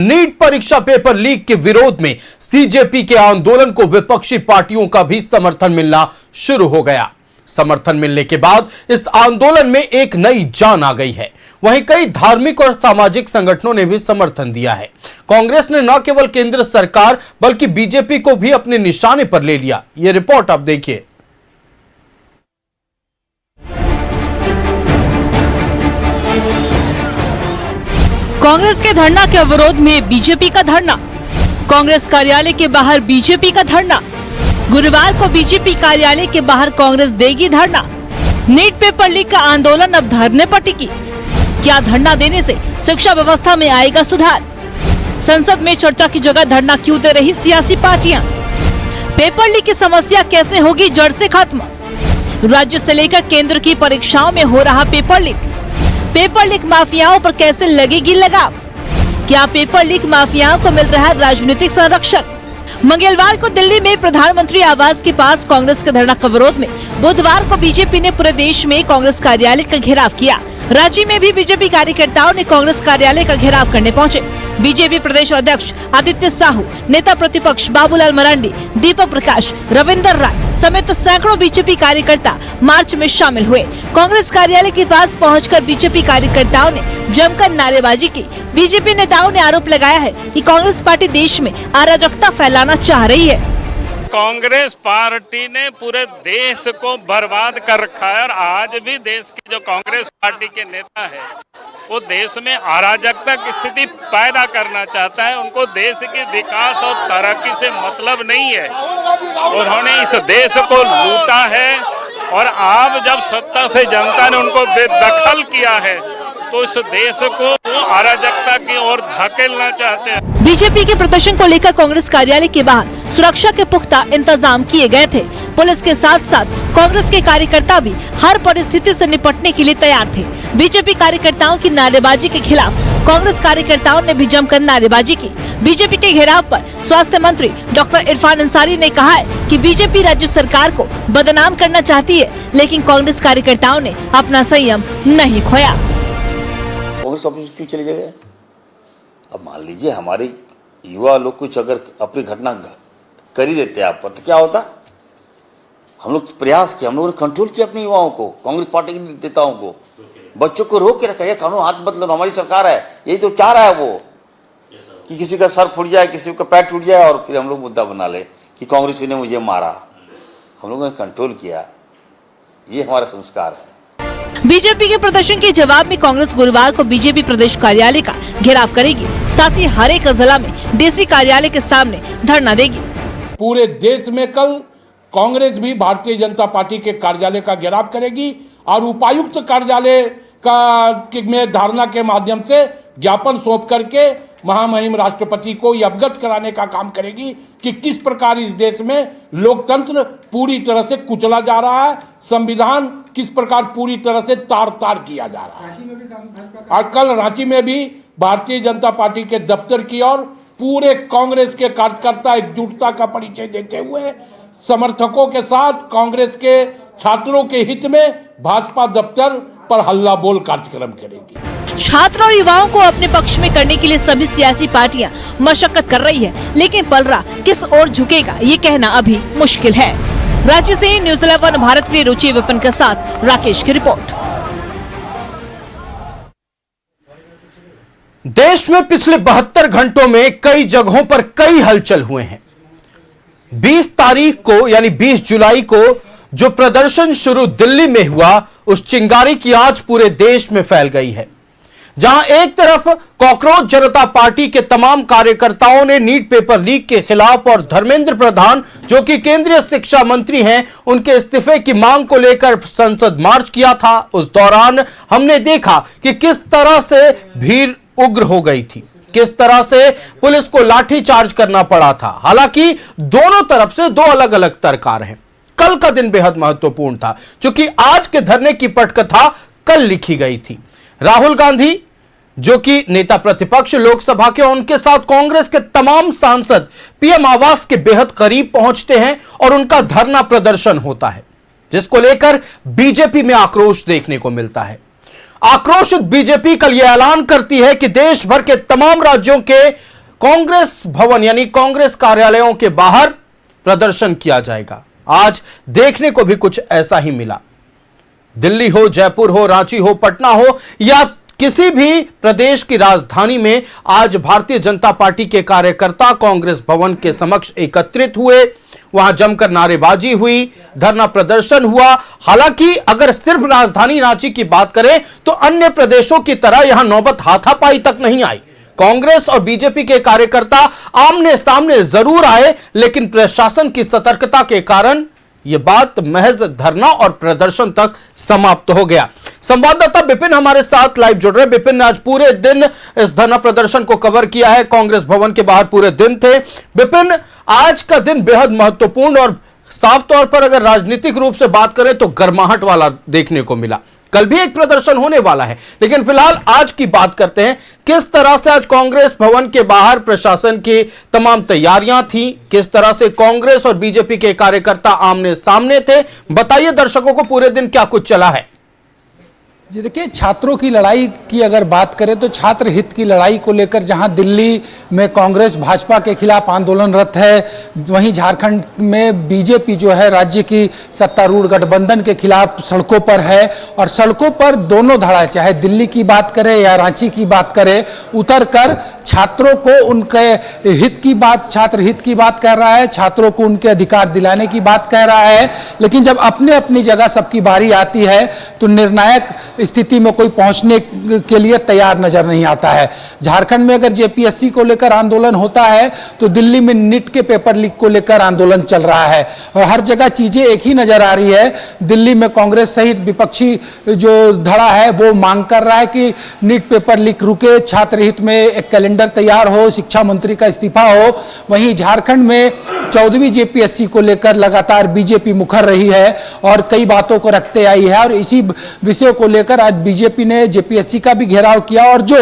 NEET परीक्षा paper leak के विरोध में सीजेपी के आंदोलन को विपक्षी पार्टियों का भी समर्थन मिलना शुरू हो गया। समर्थन मिलने के बाद इस आंदोलन में एक नई जान आ गई है। वहीं कई धार्मिक और सामाजिक संगठनों ने भी समर्थन दिया है। कांग्रेस ने न केवल केंद्र सरकार बल्कि बीजेपी को भी अपने निशाने पर ले लिया। यह रिपोर्ट आप देखिए। कांग्रेस के धरना के विरोध में बीजेपी का धरना। कांग्रेस कार्यालय के बाहर बीजेपी का धरना। गुरुवार को बीजेपी कार्यालय के बाहर कांग्रेस देगी धरना। नीट पेपर लीक का आंदोलन अब धरने पर टिकी। क्या धरना देने से शिक्षा व्यवस्था में आएगा सुधार? संसद में चर्चा की जगह धरना क्यों दे रही सियासी पार्टियां? पेपर लीक की समस्या कैसे होगी जड़ से खत्म? राज्य से लेकर केंद्र की परीक्षाओं में हो रहा पेपर लीक। पेपर लीक माफियाओं पर कैसे लगेगी लगाम? क्या पेपर लीक माफियाओं को मिल रहा है राजनीतिक संरक्षण? मंगलवार को दिल्ली में प्रधानमंत्री आवास के पास कांग्रेस के धरना के विरोध में बुधवार को बीजेपी ने पूरे देश में कांग्रेस कार्यालय का घेराव किया। रांची में भी बीजेपी कार्यकर्ताओं ने कांग्रेस कार्यालय का घेराव करने पहुंचे। बीजेपी प्रदेश अध्यक्ष आदित्य साहू, नेता प्रतिपक्ष बाबूलाल मरांडी, दीपक प्रकाश, रविंदर राय समेत सैकड़ों बीजेपी कार्यकर्ता मार्च में शामिल हुए। कांग्रेस कार्यालय के पास पहुंचकर बीजेपी कार्यकर्ताओं ने जमकर नारेबाजी की। बीजेपी नेताओं ने आरोप लगाया है कि कांग्रेस पार्टी देश में अराजकता फैलाना चाह रही है। कांग्रेस पार्टी ने पूरे देश को बर्बाद कर रखा है और आज भी देश की जो कांग्रेस पार्टी के नेता है वो देश में अराजकता की स्थिति पैदा करना चाहता है। उनको देश के विकास और तरक्की से मतलब नहीं है। उन्होंने इस देश को लूटा है और अब जब सत्ता से जनता ने उनको बेदखल किया है तो इस देश को वो अराजकता की ओर धकेलना चाहते हैं। बीजेपी के प्रदर्शन को लेकर कांग्रेस कार्यालय के बाहर सुरक्षा के पुख्ता इंतजाम किए गए थे। पुलिस के साथ साथ कांग्रेस के कार्यकर्ता भी हर परिस्थिति से निपटने के लिए तैयार थे। बीजेपी कार्यकर्ताओं की नारेबाजी के खिलाफ कांग्रेस कार्यकर्ताओं ने भी जमकर नारेबाजी की। बीजेपी के घेराव पर स्वास्थ्य मंत्री डॉक्टर इरफान अंसारी ने कहा है कि बीजेपी राज्य सरकार को बदनाम करना चाहती है, लेकिन कांग्रेस कार्यकर्ताओं ने अपना संयम नहीं खोया। कांग्रेस ऑफिस क्यों चले गए? अब मान लीजिए हमारे युवा लोग कुछ अगर अपनी घटना कर ही देते आप पर तो क्या होता? हम लोग प्रयास किया, हम लोगों ने कंट्रोल किया अपने युवाओं को, कांग्रेस पार्टी के नेताओं को, बच्चों को रोक के रखा। ये कानून हाथ बदलो, हमारी सरकार है, यही तो चाह रहा है वो कि किसी का सर फूट जाए, किसी का पैर टूट जाए और फिर हम लोग मुद्दा बना ले कि कांग्रेस ने मुझे मारा। हम लोगों ने कंट्रोल किया, ये हमारा संस्कार है। बीजेपी के प्रदर्शन के जवाब में कांग्रेस गुरुवार को बीजेपी प्रदेश कार्यालय का घेराव करेगी। साथ ही हर एक जिला में डीसी कार्यालय के सामने धरना देगी। पूरे देश में कल कांग्रेस भी भारतीय जनता पार्टी के कार्यालय का घेराव करेगी और उपायुक्त कार्यालय में धरना के माध्यम से ज्ञापन सौंप करके महामहिम राष्ट्रपति को ये अवगत कराने का काम करेगी कि किस प्रकार इस देश में लोकतंत्र पूरी तरह से कुचला जा रहा है, संविधान किस प्रकार पूरी तरह से तार-तार किया जा रहा है। और कल रांची में भी भारतीय जनता पार्टी के दफ्तर की ओर पूरे कांग्रेस के कार्यकर्ता एकजुटता का परिचय देते हुए समर्थकों के साथ कांग्रेस के छात्रों के हित में भाजपा दफ्तर पर हल्ला बोल कार्यक्रम करेगी। छात्र और युवाओं को अपने पक्ष में करने के लिए सभी सियासी पार्टियां मशक्कत कर रही है, लेकिन पलड़ा किस ओर झुकेगा ये कहना अभी मुश्किल है। राज्य से न्यूज़ 11 भारत के लिए रुचि विपिन के साथ राकेश की रिपोर्ट। देश में पिछले 72 घंटों में कई जगहों पर कई हलचल हुए हैं। 20 तारीख को यानी 20 जुलाई को जो प्रदर्शन शुरू दिल्ली में हुआ, उस चिंगारी की आज पूरे देश में फैल गई है। जहां एक तरफ कॉकरोच जनता पार्टी के तमाम कार्यकर्ताओं ने नीट पेपर लीक के खिलाफ और धर्मेंद्र प्रधान जो कि केंद्रीय शिक्षा मंत्री हैं, उनके इस्तीफे की मांग को लेकर संसद मार्च किया था। उस दौरान हमने देखा कि किस तरह से भीड़ उग्र हो गई थी, किस तरह से पुलिस को लाठीचार्ज करना पड़ा था। हालांकि दोनों तरफ से दो अलग अलग तर्क हैं। कल का दिन बेहद महत्वपूर्ण था क्योंकि आज के धरने की पटकथा कल लिखी गई थी। राहुल गांधी जो कि नेता प्रतिपक्ष लोकसभा के, उनके साथ कांग्रेस के तमाम सांसद पीएम आवास के बेहद करीब पहुंचते हैं और उनका धरना प्रदर्शन होता है, जिसको लेकर बीजेपी में आक्रोश देखने को मिलता है। आक्रोशित बीजेपी कल यह ऐलान करती है कि देश भर के तमाम राज्यों के कांग्रेस भवन यानी कांग्रेस कार्यालयों के बाहर प्रदर्शन किया जाएगा। आज देखने को भी कुछ ऐसा ही मिला। दिल्ली हो, जयपुर हो, रांची हो, पटना हो या किसी भी प्रदेश की राजधानी में आज भारतीय जनता पार्टी के कार्यकर्ता कांग्रेस भवन के समक्ष एकत्रित हुए। वहां जमकर नारेबाजी हुई, धरना प्रदर्शन हुआ। हालांकि अगर सिर्फ राजधानी रांची की बात करें तो अन्य प्रदेशों की तरह यहां नौबत हाथापाई तक नहीं आई। कांग्रेस और बीजेपी के कार्यकर्ता आमने सामने जरूर आए, लेकिन प्रशासन की सतर्कता के कारण यह बात महज धरना और प्रदर्शन तक समाप्त हो गया। संवाददाता विपिन हमारे साथ लाइव जुड़ रहे। विपिन ने आज पूरे दिन इस धरना प्रदर्शन को कवर किया है, कांग्रेस भवन के बाहर पूरे दिन थे। विपिन, आज का दिन बेहद महत्वपूर्ण और साफ तौर पर अगर राजनीतिक रूप से बात करें तो गर्माहट वाला देखने को मिला। कल भी एक प्रदर्शन होने वाला है, लेकिन फिलहाल आज की बात करते हैं। किस तरह से आज कांग्रेस भवन के बाहर प्रशासन की तमाम तैयारियां थी, किस तरह से कांग्रेस और बीजेपी के कार्यकर्ता आमने सामने थे, बताइए दर्शकों को पूरे दिन क्या कुछ चला है। जी देखिए, छात्रों की लड़ाई की अगर बात करें तो छात्र हित की लड़ाई को लेकर जहां दिल्ली में कांग्रेस भाजपा के खिलाफ आंदोलनरत है, वहीं झारखंड में बीजेपी जो है राज्य की सत्तारूढ़ गठबंधन के खिलाफ सड़कों पर है। और सड़कों पर दोनों धड़ा, चाहे दिल्ली की बात करें या रांची की बात करें, उतर कर छात्रों को उनके हित की बात, छात्र हित की बात कर रहा है, छात्रों को उनके अधिकार दिलाने की बात कह रहा है। लेकिन जब अपने अपनी जगह सबकी बारी आती है तो निर्णायक स्थिति में कोई पहुंचने के लिए तैयार नजर नहीं आता है। झारखंड में अगर जेपीएससी को लेकर आंदोलन होता है तो दिल्ली में नीट के पेपर लीक को लेकर आंदोलन चल रहा है और हर जगह चीजें एक ही नजर आ रही है। दिल्ली में कांग्रेस सहित विपक्षी जो धड़ा है वो मांग कर रहा है कि नीट पेपर लीक रुके, छात्र हित में एक कैलेंडर तैयार हो, शिक्षा मंत्री का इस्तीफा हो। वहीं झारखंड में 14वीं जेपीएससी को लेकर लगातार बीजेपी मुखर रही है और कई बातों को रखते आई है और इसी विषय को लेकर आज बीजेपी ने जेपीएससी का भी घेराव किया। और जो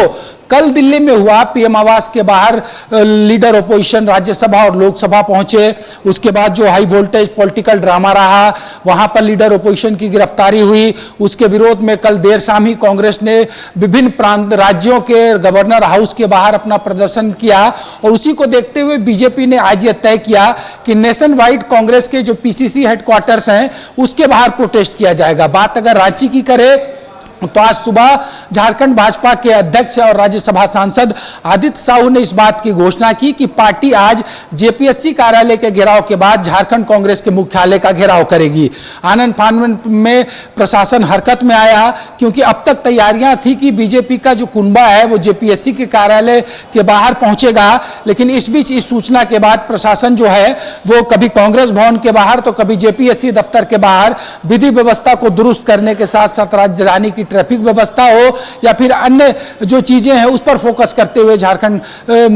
कल दिल्ली में हुआ, पीएम आवास के बाहर लीडर ओपोजिशन राज्यसभा और लोकसभा पहुंचे, उसके बाद जो हाई वोल्टेज पॉलिटिकल ड्रामा रहा, वहां पर लीडर ओपोजिशन की गिरफ्तारी हुई। उसके विरोध में कल देर शाम ही कांग्रेस ने विभिन्न प्रांत राज्यों के गवर्नर हाउस के बाहर अपना प्रदर्शन किया और उसी को देखते हुए बीजेपी ने आज यह तय किया कि नेशन वाइड कांग्रेस के जो पीसीसी हेडक्वार्टर्स हैं उसके बाहर प्रोटेस्ट किया जाएगा। बात अगर रांची की करें तो आज सुबह झारखंड भाजपा के अध्यक्ष और राज्यसभा सांसद आदित्य साहू ने इस बात की घोषणा की कि पार्टी आज जेपीएससी कार्यालय के घेराव के बाद झारखंड कांग्रेस के मुख्यालय का घेराव करेगी। आनन फानन में प्रशासन हरकत में आया क्योंकि अब तक तैयारियां थी कि बीजेपी का जो कुनबा है वो जेपीएससी के कार्यालय के बाहर पहुंचेगा, लेकिन इस बीच इस सूचना के बाद प्रशासन जो है वो कभी कांग्रेस भवन के बाहर तो कभी जेपीएससी दफ्तर के बाहर विधि व्यवस्था को दुरुस्त करने के साथ साथ राजधानी की ट्रैफिक व्यवस्था हो या फिर अन्य जो चीजें हैं उस पर फोकस करते हुए झारखंड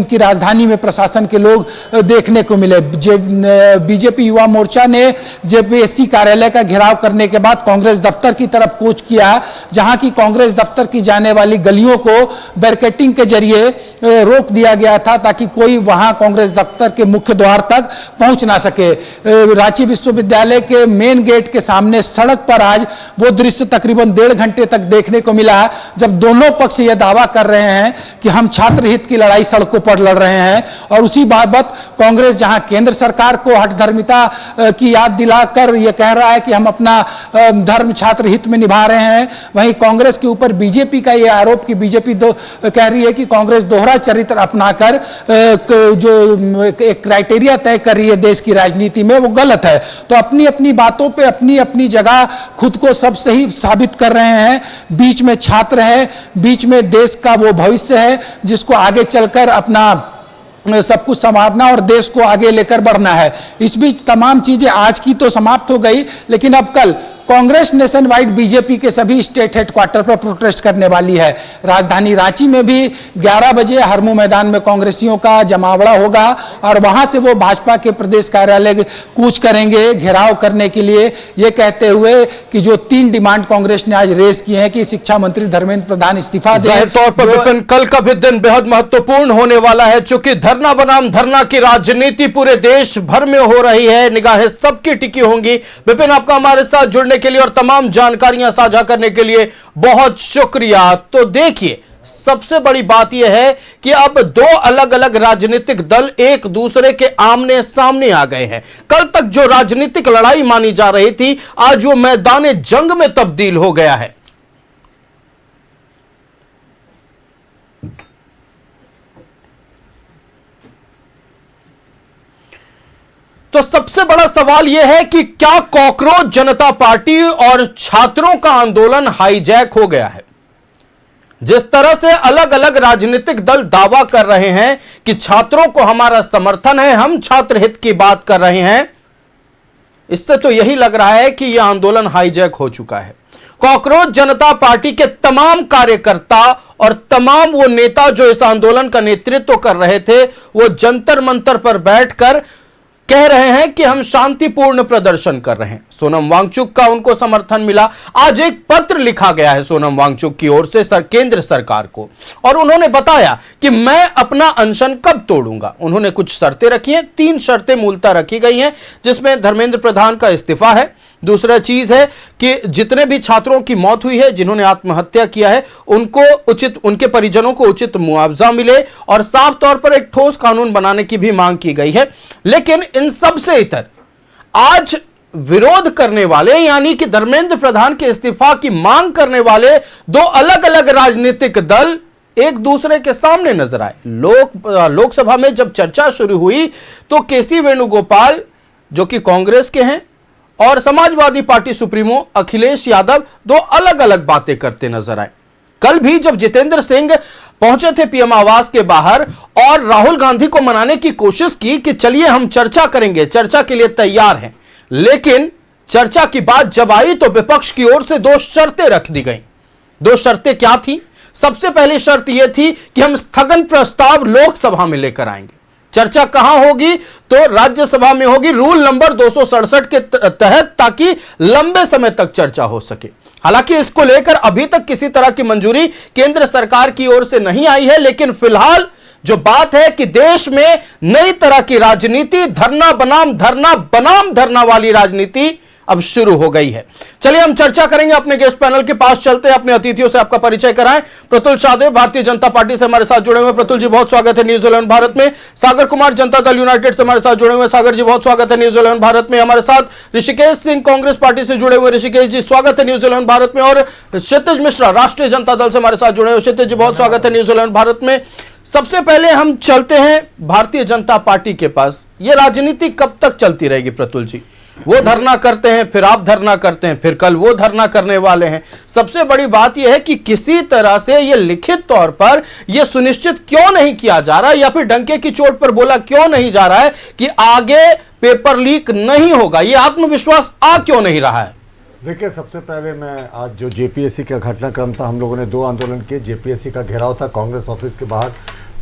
की राजधानी में प्रशासन के लोग देखने को मिले। बीजेपी युवा मोर्चा ने जेपीएससी कार्यालय का घेराव करने के बाद कांग्रेस दफ्तर की तरफ कूच किया, जहां की कांग्रेस दफ्तर की जाने वाली गलियों को बैरिकेडिंग के जरिए रोक दिया गया था ताकि कोई वहां कांग्रेस दफ्तर के मुख्य द्वार तक पहुंच ना सके। रांची विश्वविद्यालय के मेन गेट के सामने सड़क पर आज वो दृश्य तकरीबन 1.5 घंटे तक देखने को मिला जब दोनों पक्ष यह दावा कर रहे हैं कि हम छात्र हित की लड़ाई सड़कों पर लड़ रहे हैं। और उसी बाबत कांग्रेस जहां केंद्र सरकार को हठधर्मिता की याद दिलाकर यह कह रहा है कि हम अपना धर्म छात्र हित में निभा रहे हैं, वहीं कांग्रेस के ऊपर बीजेपी का यह आरोप कि बीजेपी कह रही है कि कांग्रेस दोहरा चरित्र अपनाकर जो एक क्राइटेरिया तय कर रही है देश की राजनीति में वो गलत है। तो अपनी अपनी बातों पे अपनी अपनी जगह खुद को सब सही साबित कर रहे हैं। बीच में छात्र है, बीच में देश का वो भविष्य है जिसको आगे चलकर अपना सब कुछ संभालना और देश को आगे लेकर बढ़ना है। इस बीच तमाम चीजें आज की तो समाप्त हो गई, लेकिन अब कल कांग्रेस नेशन वाइड बीजेपी के सभी स्टेट हेडक्वार्टर पर प्रोटेस्ट करने वाली है। राजधानी रांची में भी 11 बजे हरमू मैदान में कांग्रेसियों का जमावड़ा होगा और वहां से वो भाजपा के प्रदेश कार्यालय कूच करेंगे घेराव करने के लिए, ये कहते हुए कि जो 3 डिमांड कांग्रेस ने आज रेज किए हैं कि शिक्षा मंत्री धर्मेंद्र प्रधान इस्तीफा दें। जाहिर तौर पर विपिन, कल का भी दिन बेहद महत्वपूर्ण होने वाला है, चूंकि धरना बनाम धरना की राजनीति पूरे देश भर में हो रही है, निगाहें सबकी टिकी होंगी। विपिन, आपका हमारे साथ जुड़ने के लिए और तमाम जानकारियां साझा करने के लिए बहुत शुक्रिया। तो देखिए सबसे बड़ी बात यह है कि अब दो अलग अलग राजनीतिक दल एक दूसरे के आमने सामने आ गए हैं। कल तक जो राजनीतिक लड़ाई मानी जा रही थी, आज वो मैदान जंग में तब्दील हो गया है। तो सबसे बड़ा सवाल यह है कि क्या कॉकरोच जनता पार्टी और छात्रों का आंदोलन हाईजैक हो गया है? जिस तरह से अलग अलग राजनीतिक दल दावा कर रहे हैं कि छात्रों को हमारा समर्थन है, हम छात्र हित की बात कर रहे हैं, इससे तो यही लग रहा है कि यह आंदोलन हाईजैक हो चुका है। कॉकरोच जनता पार्टी के तमाम कार्यकर्ता और तमाम वो नेता जो इस आंदोलन का नेतृत्व कर रहे थे, वो जंतर मंतर पर बैठकर कह रहे हैं कि हम शांतिपूर्ण प्रदर्शन कर रहे हैं। सोनम वांगचुक का उनको समर्थन मिला। आज एक पत्र लिखा गया है सोनम वांगचुक की ओर से केंद्र सरकार को, और उन्होंने बताया कि मैं अपना अनशन कब तोड़ूंगा। उन्होंने कुछ शर्तें रखी हैं, 3 शर्तें मूलतः रखी गई हैं, जिसमें धर्मेंद्र प्रधान का इस्तीफा है। दूसरा चीज है कि जितने भी छात्रों की मौत हुई है, जिन्होंने आत्महत्या किया है, उनके परिजनों को उचित मुआवजा मिले, और साफ तौर पर एक ठोस कानून बनाने की भी मांग की गई है। लेकिन इन सबसे इतर आज विरोध करने वाले, यानी कि धर्मेंद्र प्रधान के इस्तीफा की मांग करने वाले 2 अलग अलग राजनीतिक दल एक दूसरे के सामने नजर आए। लोकसभा में जब चर्चा शुरू हुई तो केसी वेणुगोपाल, जो कि कांग्रेस के हैं, और समाजवादी पार्टी सुप्रीमो अखिलेश यादव 2 अलग अलग बातें करते नजर आए। कल भी जब जितेंद्र सिंह पहुंचे थे पीएम आवास के बाहर और राहुल गांधी को मनाने की कोशिश की कि चलिए हम चर्चा करेंगे, चर्चा के लिए तैयार हैं, लेकिन चर्चा की बात जब आई तो विपक्ष की ओर से 2 शर्तें रख दी गई। 2 शर्तें क्या थी? सबसे पहली शर्त यह थी कि हम स्थगन प्रस्ताव लोकसभा में लेकर आएंगे। चर्चा कहां होगी? तो राज्यसभा में होगी, रूल नंबर 267 के तहत, ताकि लंबे समय तक चर्चा हो सके। हालांकि इसको लेकर अभी तक किसी तरह की मंजूरी केंद्र सरकार की ओर से नहीं आई है, लेकिन फिलहाल जो बात है कि देश में नई तरह की राजनीति, धरना बनाम धरना वाली राजनीति अब शुरू हो गई है। चलिए हम चर्चा करेंगे, अपने गेस्ट पैनल के पास चलते हैं, अपने अतिथियों से आपका परिचय कराएं। प्रतुल शाहदेव भारतीय जनता पार्टी से हमारे साथ जुड़े हुए। प्रतुल जी बहुत स्वागत है न्यूज 11 भारत में। सागर कुमार जनता दल यूनाइटेड से हमारे साथ जुड़े हुए। सागर जी बहुत स्वागत है न्यूज 11 भारत में। हमारे साथ ऋषिकेश सिंह कांग्रेस पार्टी से जुड़े हुए। ऋषिकेश जी स्वागत है न्यूज 11 भारत में। और क्षितिज मिश्रा राष्ट्रीय जनता दल से हमारे साथ जुड़े हुए। क्षितिज जी बहुत स्वागत है न्यूज 11 भारत में। सबसे पहले हम चलते हैं भारतीय जनता पार्टी के पास। यह राजनीति कब तक चलती रहेगी प्रतुल जी? वो धरना करते हैं, फिर आप धरना करते हैं, फिर कल वो धरना करने वाले हैं। सबसे बड़ी बात यह है कि किसी तरह से ये लिखित तौर पर यह सुनिश्चित क्यों नहीं किया जा रहा, या फिर डंके की चोट पर बोला क्यों नहीं जा रहा है कि आगे पेपर लीक नहीं होगा? ये आत्मविश्वास आ क्यों नहीं रहा है? देखिए, सबसे पहले मैं आज जो जेपीएससी का घटनाक्रम था, हम लोगों ने 2 आंदोलन किए। जेपीएससी का घेराव था, कांग्रेस ऑफिस के बाहर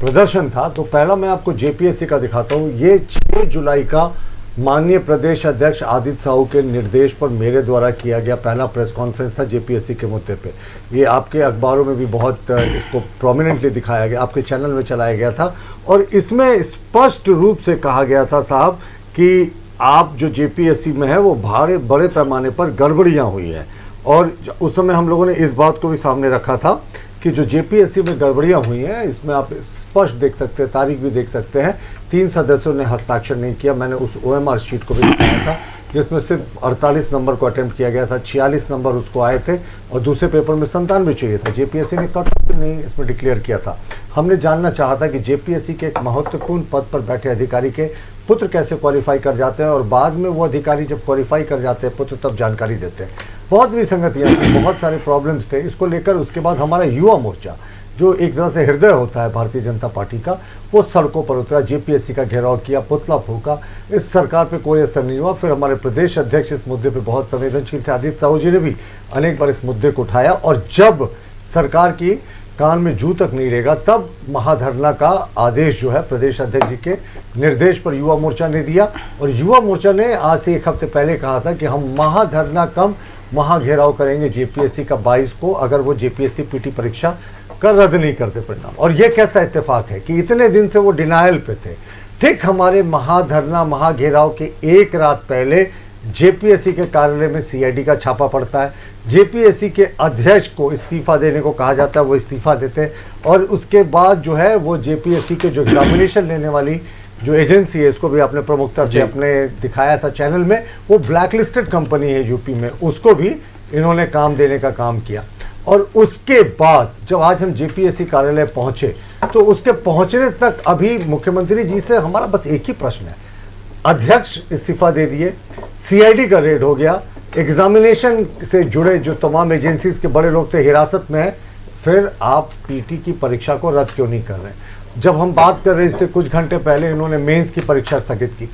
प्रदर्शन था। तो पहला मैं आपको जेपीएससी का दिखाता हूँ। ये 6 जुलाई का माननीय प्रदेश अध्यक्ष आदित्य साहू के निर्देश पर मेरे द्वारा किया गया पहला प्रेस कॉन्फ्रेंस था जेपीएससी के मुद्दे पे। ये आपके अखबारों में भी बहुत इसको प्रोमिनेंटली दिखाया गया, आपके चैनल में चलाया गया था, और इसमें स्पष्ट रूप से कहा गया था साहब कि आप जो जेपीएससी में है वो बड़े पैमाने पर गड़बड़ियाँ हुई हैं। और उस समय हम लोगों ने इस बात को भी सामने रखा था कि जो जेपीएससी में गड़बड़ियाँ हुई हैं, इसमें आप स्पष्ट देख सकते हैं, तारीख भी देख सकते हैं, 3 सदस्यों ने हस्ताक्षर नहीं किया। मैंने उस ओएमआर शीट को भी दिखाया था, जिसमें सिर्फ 48 नंबर को अटेम्प्ट किया गया था, 46 नंबर उसको आए थे, और दूसरे पेपर में 97 चाहिए था। जेपीएससी ने कट ऑफ भी नहीं इसमें डिक्लेयर किया था। हमने जानना चाहा था कि जेपीएससी के एक महत्वपूर्ण पद पर बैठे अधिकारी के पुत्र कैसे क्वालिफाई कर जाते हैं, और बाद में वो अधिकारी जब क्वालिफाई कर जाते हैं पुत्र, तब जानकारी देते हैं। बहुत विसंगतियाँ थी, बहुत सारे प्रॉब्लम्स थे। इसको लेकर उसके बाद हमारा युवा मोर्चा, जो एक तरह से हृदय होता है भारतीय जनता पार्टी का, वो सड़कों पर उतरा, जेपीएससी का घेराव किया, पुतला फूका। इस सरकार पे कोई असर नहीं हुआ। फिर हमारे प्रदेश अध्यक्ष इस मुद्दे पे बहुत संवेदनशील थे, आदित्य साहू जी ने भी अनेक बार इस मुद्दे को उठाया, और जब सरकार की कान में जू तक नहीं रहेगा, तब महाधरना का आदेश जो है प्रदेश अध्यक्ष जी के निर्देश पर युवा मोर्चा ने दिया। और युवा मोर्चा ने आज से 1 हफ्ते पहले कहा था कि हम महाधरना कम महाघेराव करेंगे जेपीएससी का 22 को, अगर वो जेपीएससी पीटी परीक्षा कर रद्द नहीं करते परिणाम। और ये कैसा इत्तेफाक है कि इतने दिन से वो डिनायल पे थे। ठीक हमारे महाधरना महाघेराव के 1 रात पहले जेपीएससी के कार्यालय में सीआईडी का छापा पड़ता है। जेपीएससी के अध्यक्ष को इस्तीफा देने को कहा जाता है, वो इस्तीफा देते हैं और उसके बाद जो है वो जेपीएससी के जो एग्जामिनेशन लेने वाली जो एजेंसी है, इसको भी आपने प्रमुखता से अपने दिखाया था चैनल में, वो ब्लैकलिस्टेड कंपनी है यूपी में, उसको भी इन्होंने काम देने का काम किया। और उसके बाद जब आज हम जेपीएससी कार्यालय पहुंचे तो उसके पहुंचने तक अभी मुख्यमंत्री जी से हमारा बस एक ही प्रश्न है, अध्यक्ष इस्तीफा दे दिए, सीआईडी का रेड हो गया, एग्जामिनेशन से जुड़े जो तमाम एजेंसीज के बड़े लोग थे हिरासत में है, फिर आप पीटी की परीक्षा को रद्द क्यों नहीं कर रहे? जब हम बात कर रहे इससे कुछ घंटे पहले इन्होंने मेंस की परीक्षा स्थगित की,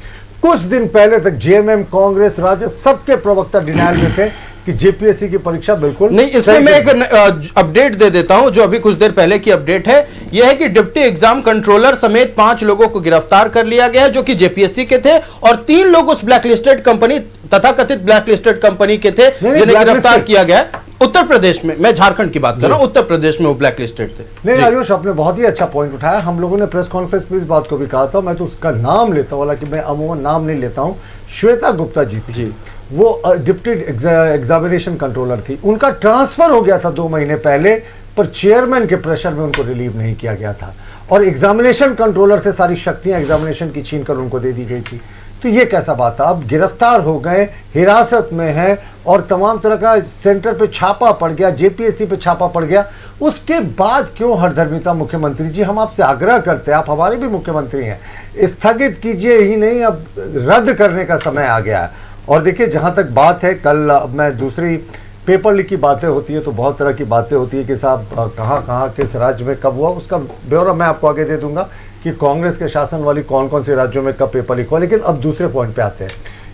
कुछ दिन पहले तक जेएमएम, कांग्रेस, राजद सबके प्रवक्ता डिनायल में थे कि जेपीएससी की परीक्षा बिल्कुल नहीं। इसमें मैं एक अपडेट दे देता हूं जो अभी कुछ देर पहले की अपडेट है। यह है कि डिप्टी एग्जाम कंट्रोलर समेत 5 लोगों को गिरफ्तार कर लिया गया है जो कि जेपीएससी के थे और 3 लोग उस ब्लैकलिस्टेड कंपनी, तथाकथित ब्लैकलिस्टेड कंपनी के थे जिन्हें गिरफ्तार किया गया है उत्तर प्रदेश में। मैं झारखंड की बात कर रहा हूं, उत्तर प्रदेश में वो ब्लैकलिस्टेड थे। नहीं आयुष, आपने बहुत ही अच्छा पॉइंट उठाया। हम लोगों ने प्रेस कॉन्फ्रेंस में इस बात को भी कहा था, मैं तो उसका नाम लेता हूं, हालांकि मैं अमूमन नाम नहीं लेता हूं। श्वेता गुप्ता जी थी, वो डिप्टी एग्जामिनेशन कंट्रोलर थी, उनका ट्रांसफर हो गया था 2 महीने पहले, पर चेयरमैन के प्रेशर में उनको रिलीव नहीं किया गया था और एग्जामिनेशन कंट्रोलर से सारी शक्तियां एग्जामिनेशन की छीन कर उनको दे दी गई थी। तो ये कैसा बात था? अब गिरफ्तार हो गए, हिरासत में है और तमाम तरह का सेंटर पे छापा पड़ गया, जेपीएससी पे छापा पड़ गया, उसके बाद क्यों हरधर्मिता? मुख्यमंत्री जी, हम आपसे आग्रह करते हैं, आप हमारे भी मुख्यमंत्री हैं, स्थगित कीजिए ही नहीं, अब रद्द करने का समय आ गया है। और देखिए, जहाँ तक बात है, कल मैं दूसरी पेपर लीक की बातें होती है तो बहुत तरह की बातें होती है कि साहब कहाँ कहाँ किस राज्य में कब हुआ, उसका ब्यौरा मैं आपको आगे दे दूंगा कि कांग्रेस के शासन वाली कौन कौन से राज्यों में कब पेपर लीक हुआ। लेकिन अब दूसरे पॉइंट पे आते हैं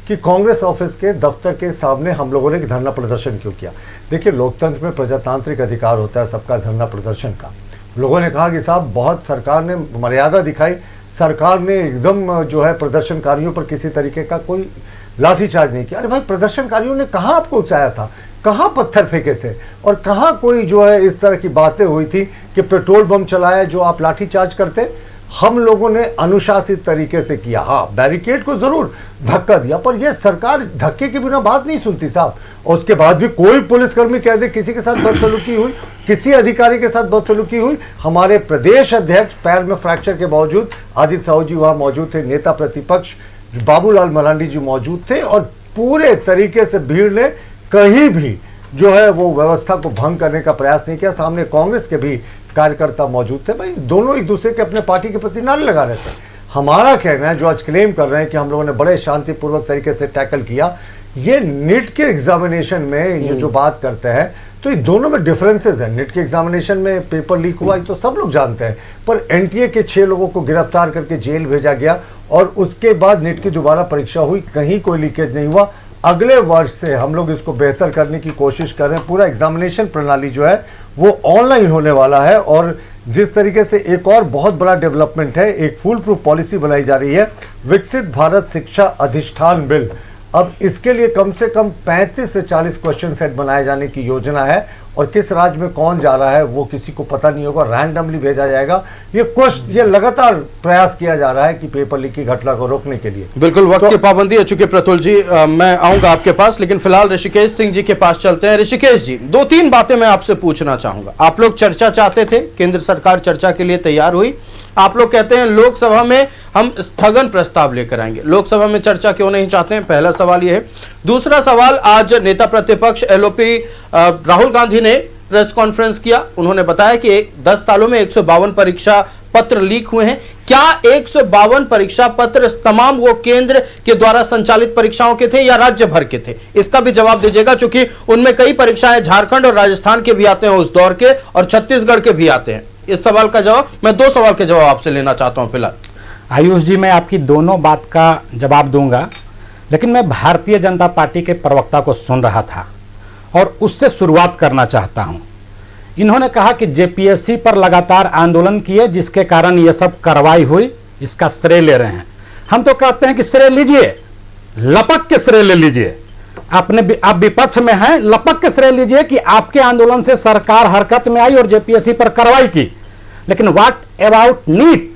कि कांग्रेस ऑफिस के दफ्तर के सामने हम लोगों ने धरना प्रदर्शन क्यों किया। देखिए, लोकतंत्र में प्रजातांत्रिक अधिकार होता है सबका धरना प्रदर्शन का। लोगों ने कहा कि साहब बहुत सरकार ने मर्यादा दिखाई, सरकार ने एकदम जो है प्रदर्शनकारियों पर किसी तरीके का कोई लाठीचार्ज नहीं किया। अरे भाई, प्रदर्शनकारियों ने कहाँ आपको उकसाया था, कहाँ पत्थर फेंके थे और कहाँ कोई जो है इस तरह की बातें हुई थी कि पेट्रोल बम चलाया जो आप लाठीचार्ज करते? हम लोगों ने अनुशासित तरीके से किया। हाँ, बैरिकेड को जरूर धक्का दिया, पर यह सरकार धक्के के बिना बात नहीं सुनती साहब। और उसके बाद भी कोई पुलिसकर्मी कह दे किसी के साथ बदसलूकी हुई, किसी अधिकारी के साथ बदसलूकी हुई, हमारे प्रदेश अध्यक्ष पैर में फ्रैक्चर के बावजूद, आदित्य साहू जी वहां मौजूद थे, नेता प्रतिपक्ष बाबूलाल मरांडी जी मौजूद थे और पूरे तरीके से भीड़ ने कहीं भी जो है वो व्यवस्था को भंग करने का प्रयास नहीं किया। सामने कांग्रेस के भी कार्यकर्ता मौजूद थे। भाई, दोनों एक दूसरे के अपने पार्टी के प्रति नारे लगा रहे थे। हमारा कहना है, जो आज क्लेम कर रहे हैं कि हम लोगों ने बड़े शांतिपूर्वक तरीके से टैकल किया, ये नीट के एग्जामिनेशन में ये जो बात करते हैं, तो ये दोनों में डिफरेंसेस हैं। नीट के एग्जामिनेशन में पेपर लीक हुआ, ये तो सब लोग जानते हैं, पर एनटीए के 6 लोगों को गिरफ्तार करके जेल भेजा गया और उसके बाद नीट की दोबारा परीक्षा हुई, कहीं कोई लीकेज नहीं हुआ। अगले वर्ष से हम लोग इसको बेहतर करने की कोशिश कर रहे हैं। पूरा एग्जामिनेशन प्रणाली जो है वो ऑनलाइन होने वाला है और जिस तरीके से एक और बहुत बड़ा डेवलपमेंट है, एक फुल प्रूफ पॉलिसी बनाई जा रही है, विकसित भारत शिक्षा अधिष्ठान बिल। अब इसके लिए कम से कम 35 से 40 क्वेश्चन सेट बनाए जाने की योजना है और किस राज्य में कौन जा रहा है वो किसी को पता नहीं होगा, रैंडमली भेजा जाएगा। ये लगातार प्रयास किया जा रहा है कि पेपर लीक की घटना को रोकने के लिए। बिल्कुल, वक्त की पाबंदी है चूंकि प्रतुल जी, मैं आऊंगा आपके पास, लेकिन फिलहाल ऋषिकेश सिंह जी के पास चलते हैं। ऋषिकेश जी, 2-3 बातें मैं आपसे पूछना चाहूंगा। आप लोग चर्चा चाहते थे, केंद्र सरकार चर्चा के लिए तैयार हुई, आप लोग कहते हैं लोकसभा में हम स्थगन प्रस्ताव लेकर आएंगे। लोकसभा में चर्चा क्यों नहीं चाहते हैं? पहला सवाल यह है। दूसरा सवाल, आज नेता प्रतिपक्ष एलओपी राहुल गांधी ने प्रेस कॉन्फ्रेंस किया, उन्होंने बताया कि 10 सालों में 152 परीक्षा पत्र लीक हुए हैं। क्या 152 परीक्षा पत्र तमाम वो केंद्र के द्वारा संचालित परीक्षाओं के थे या राज्य भर के थे? इसका भी जवाब दीजिएगा, क्योंकि उनमें कई परीक्षाएं झारखंड और राजस्थान के भी आते हैं उस दौर के और छत्तीसगढ़ के भी आते हैं। इस सवाल का जवाब, मैं 2 सवाल के जवाब आपसे लेना चाहता हूं फिलहाल। आयुष जी, मैं आपकी दोनों बात का जवाब दूंगा, लेकिन मैं भारतीय जनता पार्टी के प्रवक्ता को सुन रहा था और उससे शुरुआत करना चाहता हूं। इन्होंने कहा कि जेपीएससी पर लगातार आंदोलन किए जिसके कारण यह सब कार्रवाई हुई, इसका श्रेय ले रहे हैं। हम तो कहते हैं कि श्रेय लीजिए, लपक के श्रेय ले लीजिए। आप विपक्ष में हैं, लपक के श्रेय लीजिए कि आपके आंदोलन से सरकार हरकत में आई और जेपीएससी पर कार्रवाई की। लेकिन what about NEET,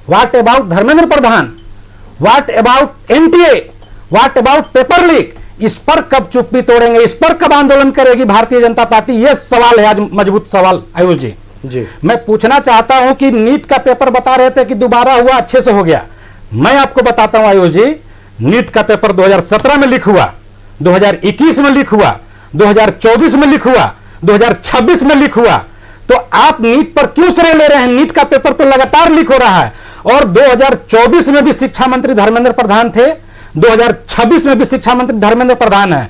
what about Dharmendra Pradhan, what about NTA, what about paper leak? इस पर कब चुप्पी तोड़ेंगे, इस पर कब आंदोलन करेगी भारतीय जनता पार्टी? यह सवाल है आज, मजबूत सवाल आयुष जी। मैं पूछना चाहता हूं कि नीट का पेपर बता रहे थे कि दोबारा हुआ, अच्छे से हो गया। मैं आपको बताता हूं आयुष जी, नीट का पेपर 2017 में लीक हुआ, 2021 में लीक हुआ, 2024 में लीक हुआ, 2026 में लीक हुआ। तो आप नीट पर क्यों श्रेय ले रहे हैं? नीट का पेपर तो लगातार लीक हो रहा है। और 2024 में भी शिक्षा मंत्री धर्मेंद्र प्रधान थे, 2026 में भी शिक्षा मंत्री धर्मेंद्र प्रधान है।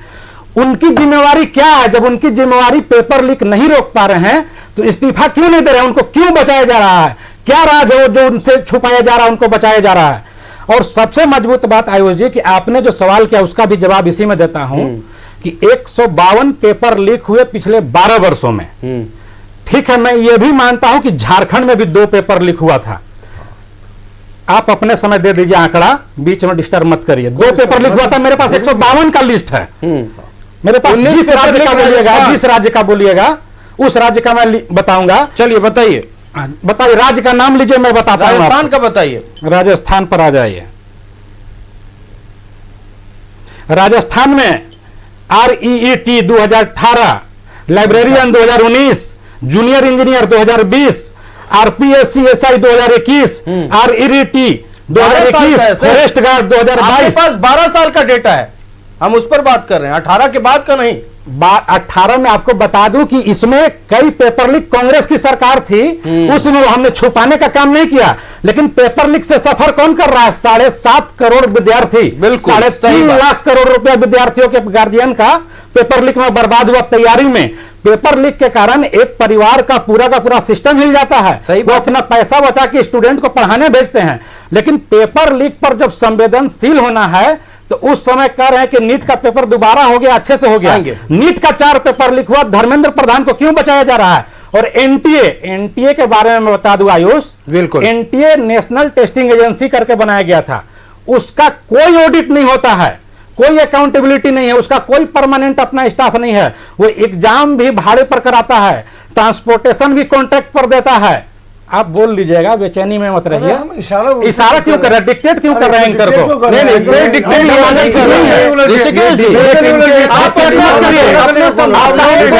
उनकी जिम्मेवारी क्या है? जब उनकी जिम्मेवारी पेपर लीक नहीं रोक पा रहे हैं तो इस्तीफा क्यों नहीं दे रहे हैं? उनको क्यों बचाया जा रहा है? क्या राज है वो जो उनसे छुपाया जा रहा है, उनको बचाया जा रहा है? और सबसे मजबूत बात आयुष जी कि आपने जो सवाल किया उसका भी जवाब इसी में देता हूं कि 152 पेपर लीक हुए पिछले 12 वर्षों में। ठीक है, मैं ये भी मानता हूं कि झारखंड में भी 2 पेपर लीक हुआ था। आप अपने समय दे दीजिए आंकड़ा, बीच में डिस्टर्ब मत करिए। 2 पेपर लीक हुआ था, मेरे पास 152 का लिस्ट है मेरे पास। जिस राज्य का बोलिएगा, जिस राज्य का बोलिएगा उस राज्य का मैं बताऊंगा। चलिए बताइए, बताइए राज्य का नाम लीजिए, मैं बताता हूं। राजस्थान का बताइए। राजस्थान पर आ जाइए। राजस्थान में REET 2018, librarian 2019, junior engineer 2020, RPSC-SI 2021, RET 2021, forest guard 2022। पास 12 साल का डेटा है, हम उस पर बात कर रहे हैं, 18 के बाद का नहीं। 18 में आपको बता दूं कि इसमें कई पेपर लीक कांग्रेस की सरकार थी, उसमें हमने छुपाने का काम नहीं किया। लेकिन पेपर लीक से सफर कौन कर रहा है? 7.5 करोड़ विद्यार्थी, 3.5 लाख करोड़ रुपया विद्यार्थियों के गार्जियन का पेपर लीक में बर्बाद हुआ तैयारी में। पेपर लीक के कारण एक परिवार का पूरा सिस्टम हिल जाता है। वो अपना पैसा बचा के स्टूडेंट को पढ़ाने भेजते हैं। लेकिन पेपर लीक पर जब संवेदनशील होना है तो उस समय कह रहे हैं कि नीट का पेपर दोबारा हो गया, अच्छे से हो गया। नीट का 4 पेपर लीक हुआ, धर्मेंद्र प्रधान को क्यों बचाया जा रहा है? और एनटीए के बारे में मैं बता दूं आयुष, बिल्कुल, एनटीए नेशनल टेस्टिंग एजेंसी करके बनाया गया था। उसका कोई ऑडिट नहीं होता है, कोई अकाउंटेबिलिटी नहीं है, उसका कोई परमानेंट अपना स्टाफ नहीं है। वो एग्जाम भी भाड़े पर कराता है, ट्रांसपोर्टेशन भी कॉन्ट्रैक्ट पर देता है। आप बोल लीजिएगा, बेचैनी में मत रहिए। इशारा क्यों कर रहे हैं? डिक्टेट क्यों कर रहे हैं एंकर को? नहीं, डिक्टेट नहीं कर रहे हैं ऋषिकेश जी। आप अपने संभावनाओं को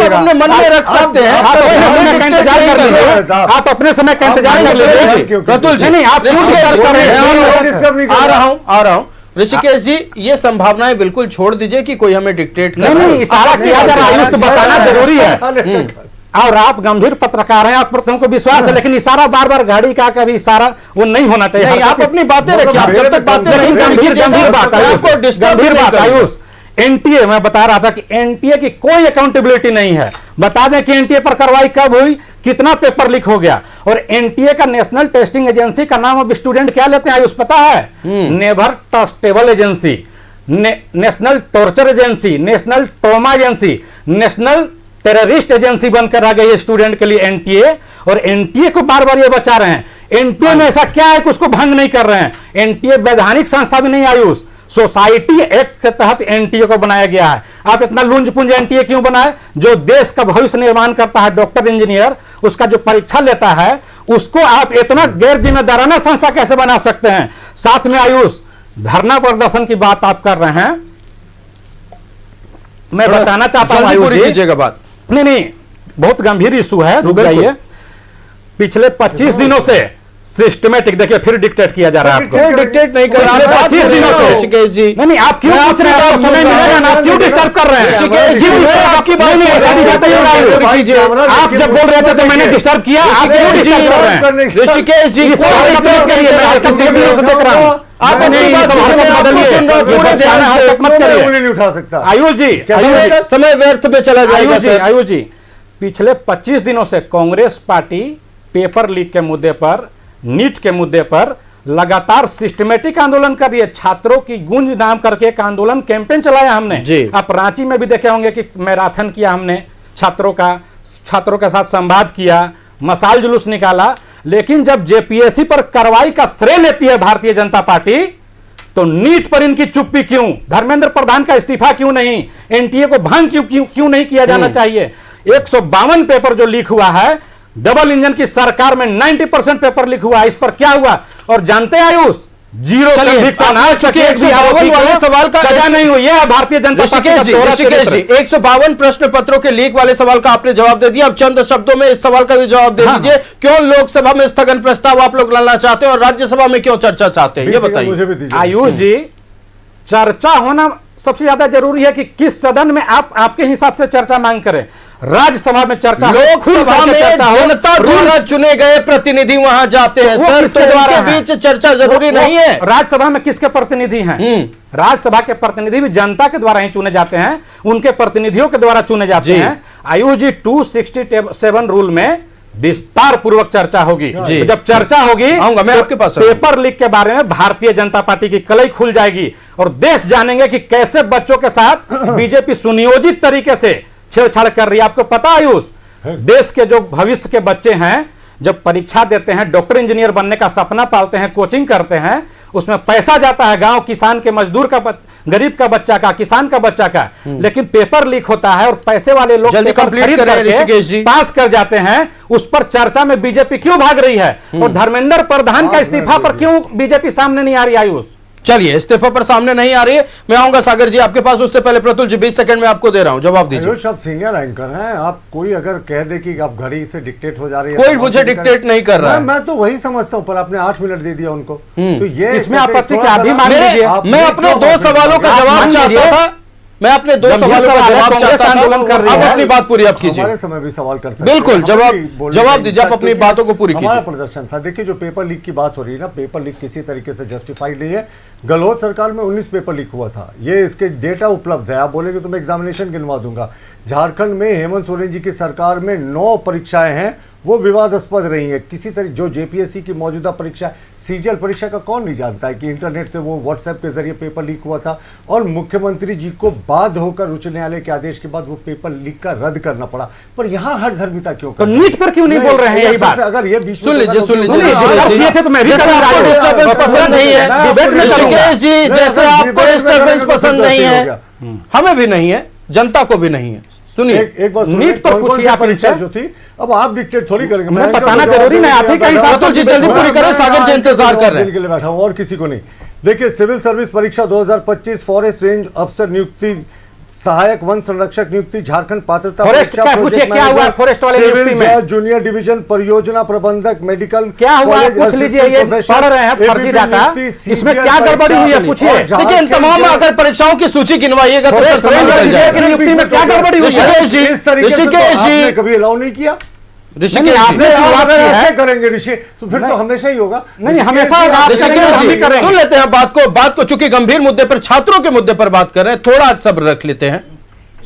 अपने मन में रख सकते हैं। आप अपने समय का इंतजार कर लीजिए, आप अपने समय का इंतजार कर लीजिए। प्रतुल जी, नहीं, आप आ रहा हूं ऋषिकेश जी, ये संभावनाएं बिल्कुल छोड़ दीजिए कि कोई हमें डिक्टेट कर। नहीं, इशारा किया जा रहा है, उसको बताना जरूरी है। और आप गंभीर पत्रकार हैं, आप पर तुमको विश्वास है, लेकिन इशारा बार-बार गाड़ी का कभी इशारा वो नहीं होना चाहिए। नहीं, आप अपनी बातें रखिए, आप जब तक बातें नहीं गंभीर बात आयुष। एनटीए मैं बता रहा था कि एनटीए की कोई अकाउंटेबिलिटी नहीं है। बता दें कि एनटीए पर कार्रवाई कब हुई, कितना पेपर लीक हो गया। और एनटीए का नेशनल टेस्टिंग एजेंसी का नाम अब स्टूडेंट क्या लेते हैं आयुष पता है? Never trustable agency, national torture agency, national trauma agency, national terrorist agency बनकर आ गई है स्टूडेंट के लिए एनटीए। और एनटीए को बार बार ये बचा रहे हैं। एनटीए में ऐसा क्या है कि उसको भंग नहीं कर रहे हैं? एनटीए वैधानिक संस्था भी नहीं आयुष, सोसाइटी एक्ट के तहत एनटीए को बनाया गया है। आप इतना लुंज पुंज एनटीए क्यों बनाए? जो देश का भविष्य निर्माण करता है, डॉक्टर इंजीनियर, उसका जो परीक्षा लेता है, उसको आप इतना गैर जिम्मेदाराना संस्था कैसे बना सकते हैं? साथ में आयुष, धरना प्रदर्शन की बात आप कर रहे हैं, मैं बताना चाहता हूं आयुष जी, बात नहीं, बहुत गंभीर इशू है, रुक जाइए। पिछले 25 दिनों से सिस्टमेटिक, देखिए फिर डिक्टेट किया जा रहा है आपको। डिक्टेट नहीं कर रहा है 25 दिनों से ऋषिकेश जी। नहीं, आप क्यों पूछ रहे हैं? आपको समय मिलेगा ना, आप क्यों डिस्टर्ब कर रहे हैं? ऋषिकेश जी, आपकी बात आप जब बोल रहे थे तो मैंने डिस्टर्ब किया, आप क्यों डिस्टर्ब कर रहे हैं? ऋषिकेश जी, आयुष जी, समय व्यर्थ में चला जाएगा। आयुष जी, पिछले 25 दिनों से कांग्रेस पार्टी पेपर लीक के मुद्दे पर, नीट के मुद्दे पर लगातार सिस्टमेटिक आंदोलन कर रही है। छात्रों की गूंज नाम करके एक आंदोलन कैंपेन चलाया हमने। आप रांची में भी देखे होंगे कि मैराथन किया हमने, छात्रों के साथ संवाद किया, मसाल जुलूस निकाला। लेकिन जब जेपीएससी पर कार्रवाई का श्रेय लेती है भारतीय जनता पार्टी, तो नीट पर इनकी चुप्पी क्यों? धर्मेंद्र प्रधान का इस्तीफा क्यों नहीं? एनटीए को भंग क्यों नहीं किया जाना चाहिए? 152 पेपर जो लीक हुआ है, डबल इंजन की सरकार में 90% पेपर लीक हुआ, इस पर क्या हुआ? और जानते हैं आयुष, जीरो चलिए, conviction, आप आज तक चूंकि एक भी 152 आरोपी को वाले सवाल का सजा नहीं हुई है। भारतीय जनता पार्टी का दोहरा ऋषिकेश जी चरित्र। 152 प्रश्न पत्रों के लीक वाले सवाल का आपने जवाब दे दिया। अब चंद शब्दों में इस सवाल का भी जवाब दे दीजिए, क्यों लोकसभा में स्थगन प्रस्ताव आप लोग लाना चाहते हैं और राज्यसभा में क्यों चर्चा चाहते हैं, ये बताइए। मुझे भी दीजिए। आयुष जी, चर्चा होना सबसे ज्यादा जरूरी है कि किस सदन में आप आपके हिसाब से चर्चा मांग करें। राज्यसभा में चर्चा हो, खुल लोकसभा करके में चर्चा हो, जनता द्वारा रूल्स- चुने गए प्रतिनिधि वहां जाते हैं वो सर, किसके तो द्वारा उनके हैं? बीच चर्चा जरूरी नहीं है। राज्यसभा में किसके प्रतिनिधि हैं? राज्यसभा के प्रतिनिधि भी जनता के द्वारा ही चुने जाते हैं, उनके प्रतिनिधियों के द्वारा चुने जाते जी। हैं। आयुष जी, 267 रूल में विस्तार पूर्वक चर्चा होगी। जी। तो जब चर्चा होगी आऊंगा मैं तो आपके पास। पेपर लीक के बारे में भारतीय जनता पार्टी की कलई खुल जाएगी और देश जानेंगे कि कैसे बच्चों के साथ बीजेपी सुनियोजित तरीके से छेड़छाड़ कर रही है। आपको पता आयुष, देश के जो भविष्य के बच्चे हैं जब परीक्षा देते हैं, डॉक्टर इंजीनियर बनने का सपना पालते हैं, कोचिंग करते हैं, उसमें पैसा जाता है गांव किसान के, मजदूर का, गरीब का बच्चा का, किसान का बच्चा का, लेकिन पेपर लीक होता है और पैसे वाले लोग जल्दी पेपर कंप्लीट खरीद करें करके ऋषिकेश जी। पास कर जाते हैं। उस पर चर्चा में बीजेपी क्यों भाग रही है और धर्मेंद्र प्रधान का इस्तीफा पर क्यों बीजेपी सामने नहीं आ रही? आयुष, चलिए, इस्तीफा पर सामने नहीं आ रही है। मैं आऊंगा सागर जी आपके पास, उससे पहले प्रतुल जी 20 सेकंड में आपको दे रहा हूं, जवाब दीजिए। आयुष, आप सीनियर एंकर हैं, आप कोई अगर कह दे कि आप घड़ी से डिक्टेट हो जा रही है, कोई मुझे डिक्टेट नहीं कर रहा है। मैं तो वही समझता हूं, पर आपने 8 मिनट दे दिया उनको, तो ये इसमें कहते आपत्ति थोड़ा क्या? अभी सा- मान मेरे- लीजिए। मैं अपने 2 सवालों का आप जवाब मान चाहता लीजिए। था, मैं अपने 2 जब ये सवालों का सवाल है, जवाब कांग्रेस चाहता आंदोलन कर था। रही अब है। अपनी बात पूरी आप कीजिए। हमारे समय भी सवाल कर सकते बिल्कुल, हैं। जवाब- हमारी बोलने जवाब का दीजिए, आप इच्छा अपनी क्योंकि बातों को पूरी हमारा कीजिए। प्रदर्शन था। देखिए, जो पेपर लीक की बात हो रही है ना, पेपर लीक किसी तरीके से जस्टिफाइड नहीं है। गहलोत सरकार में 19 पेपर लीक हुआ था, ये इसके डेटा उपलब्ध है। आप बोलेंगे तो मैं एग्जामिनेशन गिनवा दूंगा। झारखंड में हेमंत सोरेन जी की सरकार में 9 परीक्षाएं हैं, वो विवादास्पद रही है किसी तरह। जो जेपीएससी की मौजूदा परीक्षा, सीजीएल परीक्षा का कौन नहीं जानता है कि इंटरनेट से वो व्हाट्सएप के जरिए पेपर लीक हुआ था और मुख्यमंत्री जी को बाध्य होकर उच्च न्यायालय के आदेश के बाद वो पेपर लीक का रद्द करना पड़ा। पर यहाँ हर धर्मिता क्यों तो नीट पर क्यों नहीं बोल रहे हैं? यही बात अगर ये बीच में सुन लीजिए, सुन लीजिए। ये थे तो मैं भी जैसे करना आपको चाहता हूं। डिस्टर्बेंस पसंद नहीं है, डिबेट में करूंगा। ऋषिकेश जी, जैसे आपको डिस्टर्बेंस पसंद नहीं है, हमें भी नहीं है, जनता को भी नहीं है। सुनिए, एक बार नीट पर पूछिए आप परीक्षा इनसे। जो थी, अब आप डिक्टेट थोड़ी करेंगे। मैं बताना जरूरी नहीं, आप ही का हिसाब प्रतुल जी जल्दी पूरी करें, सागर जी इंतजार कर रहे हैं। के लिए बैठा हूं और किसी को नहीं। देखिए, सिविल सर्विस परीक्षा 2025 फॉरेस्ट रेंज अफसर नियुक्ति, सहायक वन संरक्षक नियुक्ति, झारखंड पात्रता फॉरेस्ट परीक्षा, क्या प्रोजेक्ट पूछिए, क्या हुआ मैनेजर, फॉरेस्ट वाले सिविल नियुक्ति में? जज, जूनियर डिवीजन, परियोजना प्रबंधक, मेडिकल क्या हुआ कॉलेज, पूछ लीजिए, ये असिस्टेंट प्रोफेसर, पढ़ रहे हैं फर्जी ABP डाटा, नियुक्ति, इसमें CGL क्या गड़बड़ी हुई है परीक्षा पूछिए। और देखिए, इन झारखंड तमाम के- अगर परीक्षाओं की सूची गिनवाइएगा तो सर समय निकल जाएगा। नियुक्ति में क्या गड़बड़ी हुई है? ऋषिकेश जी, इस तरीके से तो ऋषिकेश जी, आपने कभी अलाउ नहीं किया। ऋषिकेश आपने जी, शुरुआत अगर की है। ऐसे करेंगे ऋषि, तो फिर तो हमेशा ही होगा। नहीं, हमेशा होगा। आप ऋषिकेश करेंगे, हम भी जी, करेंगे। सुन लेते हैं बात को चूंकि गंभीर मुद्दे पर, छात्रों के मुद्दे पर बात कर रहे हैं, थोड़ा सब्र रख लेते हैं,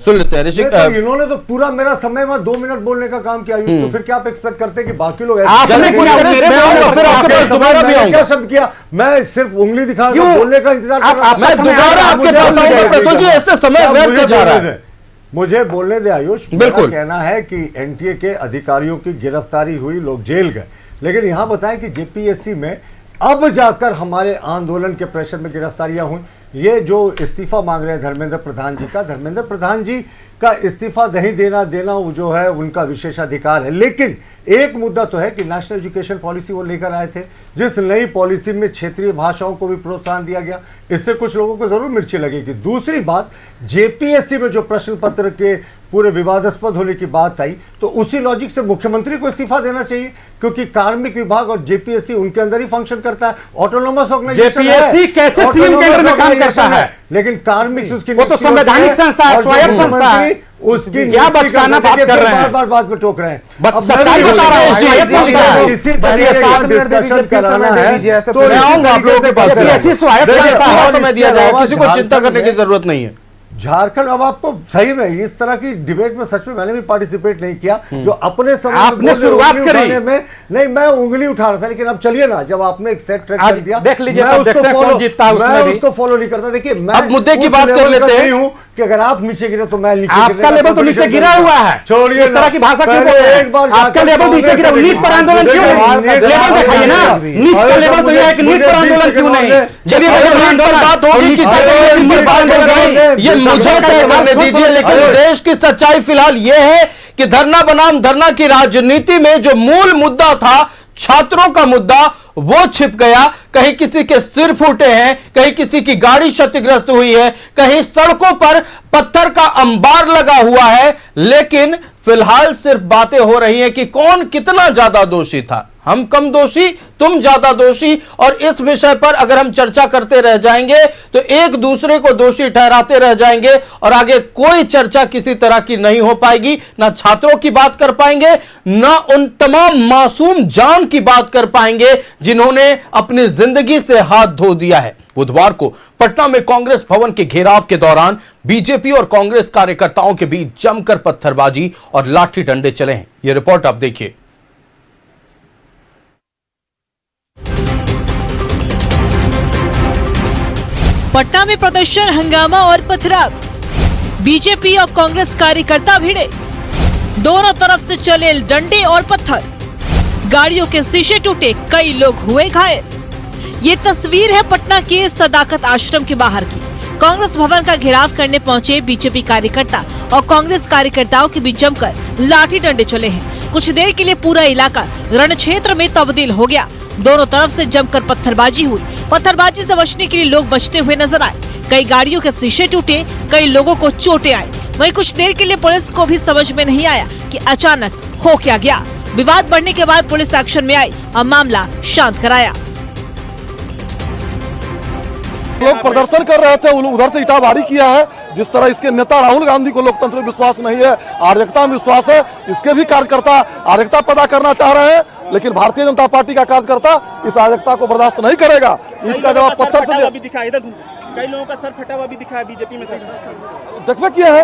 सुन लेते हैं। नहीं, तो इन्होंने तो पूरा मेरा समय में 2 मिनट बोलने का काम किया, तो फिर क्या आप एक्सपेक्ट करते हैं कि बाकी लोग ऐसे- आपने जल्दी पूरी किया, करें, मेरे मैं आऊंगा, फिर आपके पास दोबारा भी मैंने आऊंगा। क्या शब्द किया? मैं सिर्फ उंगली दिखा क्यों? बोलने का इंतजार कर रहा था। मैं दोबारा आपके पास आऊंगा प्रतुल जी, इससे समय क्या व्यर्थ मुझे जा रहा बोलने है। दे? मुझे बोलने दे आयुष। बिल्कुल। मेरा कहना है कि एनटीए के अधिकारियों की गिरफ्तारी हुई, लोग जेल गए, लेकिन यहां बताएं कि जेपीएससी में अब जाकर हमारे आंदोलन के प्रेशर में गिरफ्तारियां हुई। ये जो इस्तीफा मांग रहे हैं धर्मेंद्र प्रधान जी का, धर्मेंद्र प्रधान जी का इस्तीफा नहीं देना वो जो है उनका विशेषाधिकार है, लेकिन एक मुद्दा तो है कि नेशनल एजुकेशन पॉलिसी वो लेकर आए थे, जिस नई पॉलिसी में क्षेत्रीय भाषाओं को भी प्रोत्साहन दिया गया, इससे कुछ लोगों को जरूर मिर्ची लगेगी। दूसरी बात, जेपीएससी में जो प्रश्न पत्र के पूरे विवादास्पद होने की बात आई, तो उसी लॉजिक से मुख्यमंत्री को इस्तीफा देना चाहिए, क्योंकि कार्मिक विभाग और जेपीएससी उनके अंदर ही फंक्शन करता है। ऑटोनोमस ऑर्गेनाइजेशन जेपीएससी कैसे सीएम के अंडर में काम करता है? लेकिन कार्मिक उसकी वो तो संवैधानिक संस्था है, स्वायत्त संस्था है। उसकी क्या बचकाना बात कर रहे हैं? बार बात पे टोक रहे हैं। बट अब सच्चाई मैं बता रहा हूं, स्वायत्त संस्था है। इसी तरीके से डिस्कशन कराना है तो मैं आऊंगा आप लोगों के पास। जेपीएससी स्वायत्त देखिए, संस्था पूरा है। समय दिया जाएगा, किसी को चिंता करने की जरूरत नहीं है। झारखंड, अब आपको सही में इस तरह की डिबेट में सच में मैंने भी पार्टिसिपेट नहीं किया, जो अपने समय में आपने बोले, शुरुआत उंगली करी। उठाने में नहीं, मैं उंगली उठा रहा था, लेकिन अब चलिए ना, जब आपने एक सेट ट्रैक आज कर दिया, देख लीजिए, मैं तब उसको देखते हैं कौन follow- जीतता है उसमें मैं भी। उसको फॉलो नहीं करता। देखिए, मैं अब मुद्दे की उस बात कर लेवल लेते का हैं। नहीं हूं कि अगर आप नीचे गिरे तो मैं नीचे आपका गिरने का लेवल तो position नीचे गिरा करूंगा। हुआ है। छोड़िए इस तरह की भाषा क्यों बोल रहे हैं? एक बार आपका लेवल नीचे गिरा, नीट पर आंदोलन क्यों नहीं? लेवल दिखाइए ना, नीच का लेवल तो यह है कि नीट पर आंदोलन क्यों नहीं? चलिए, अगर नीट पर बात होगी कि जेपीएससी पर बात होगी, ये मुझे तय करने दीजिए, लेकिन देश की सच्चाई फिलहाल ये है कि धरना बनाम धरना की राजनीति में जो मूल मुद्दा था छात्रों का मुद्दा वो छिप गया। कहीं किसी के सिर फूटे हैं, कहीं किसी की गाड़ी क्षतिग्रस्त हुई है, कहीं सड़कों पर पत्थर का अंबार लगा हुआ है, लेकिन फिलहाल सिर्फ बातें हो रही हैं कि कौन कितना ज्यादा दोषी था। हम कम दोषी, तुम ज्यादा दोषी, और इस विषय पर अगर हम चर्चा करते रह जाएंगे तो एक दूसरे को दोषी ठहराते रह जाएंगे और आगे कोई चर्चा किसी तरह की नहीं हो पाएगी। ना छात्रों की बात कर पाएंगे, ना उन तमाम मासूम जान की बात कर पाएंगे जिन्होंने अपनी जिंदगी से हाथ धो दिया है। बुधवार को पटना में कांग्रेस भवन के घेराव के दौरान बीजेपी और कांग्रेस कार्यकर्ताओं के बीच जमकर पत्थरबाजी और लाठी डंडे चले हैं। यह रिपोर्ट आप देखिए। पटना में प्रदर्शन, हंगामा और पथराव। बीजेपी और कांग्रेस कार्यकर्ता भिड़े, दोनों तरफ से चले डंडे और पत्थर, गाड़ियों के शीशे टूटे, कई लोग हुए घायल। ये तस्वीर है पटना के सदाकत आश्रम के बाहर की। कांग्रेस भवन का घेराव करने पहुंचे बीजेपी कार्यकर्ता और कांग्रेस कार्यकर्ताओं के बीच जमकर लाठी डंडे चले हैं। कुछ देर के लिए पूरा इलाका रण क्षेत्र में तब्दील हो गया। दोनों तरफ से जमकर पत्थरबाजी हुई। पत्थरबाजी से बचने के लिए लोग बचते हुए नजर आए। कई गाड़ियों के शीशे टूटे, कई लोगों को चोटें आई। वहीं कुछ देर के लिए पुलिस को भी समझ में नहीं आया कि अचानक हो क्या गया। विवाद बढ़ने के बाद पुलिस एक्शन में आई और मामला शांत कराया। लोग प्रदर्शन कर रहे थे, उधर से ईंटाबारी किया है। जिस तरह इसके नेता राहुल गांधी को लोकतंत्र में विश्वास नहीं है, आर्यकता में विश्वास है, इसके भी कार्यकर्ता आर्यकता पैदा करना चाह रहे हैं, लेकिन भारतीय जनता पार्टी का कार्यकर्ता इस आर्यकता को बर्दाश्त नहीं करेगा। ईंट का जवाब पत्थर से भी दिखा, इधर कई लोगों का सर फटा हुआ भी दिखा है बीजेपी में। देखवे किया है,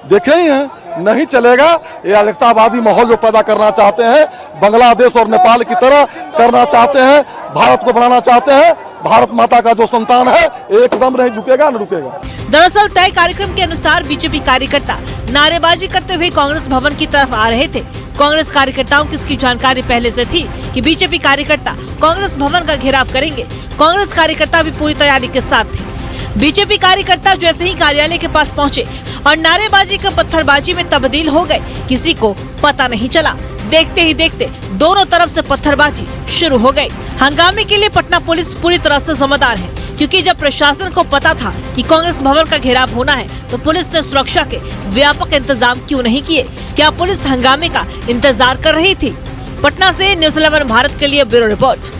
देखे ही हैं, नहीं चलेगा। ये आर्यकतावादी माहौल जो पैदा करना चाहते हैं, बांग्लादेश और नेपाल की तरह करना चाहते हैं, भारत को बनाना चाहते हैं। भारत माता का जो संतान है एकदम नहीं झुकेगा, न रुकेगा। दरअसल तय कार्यक्रम के अनुसार बीजेपी कार्यकर्ता नारेबाजी करते हुए कांग्रेस भवन की तरफ आ रहे थे। कांग्रेस कार्यकर्ताओं को इसकी जानकारी पहले से थी कि बीजेपी कार्यकर्ता कांग्रेस भवन का घेराव करेंगे। कांग्रेस कार्यकर्ता भी पूरी तैयारी के साथ थे। बीजेपी कार्यकर्ता जैसे ही कार्यालय के पास पहुंचे और नारेबाजी का पत्थरबाजी में तब्दील हो गए, किसी को पता नहीं चला। देखते ही देखते दोनों तरफ से पत्थरबाजी शुरू हो गई। हंगामे के लिए पटना पुलिस पूरी तरह से जिम्मेदार है, क्योंकि जब प्रशासन को पता था कि कांग्रेस भवन का घेराव होना है तो पुलिस ने सुरक्षा के व्यापक इंतजाम क्यों नहीं किए? क्या पुलिस हंगामे का इंतजार कर रही थी? पटना से न्यूज़ 11 भारत के लिए ब्यूरो रिपोर्ट।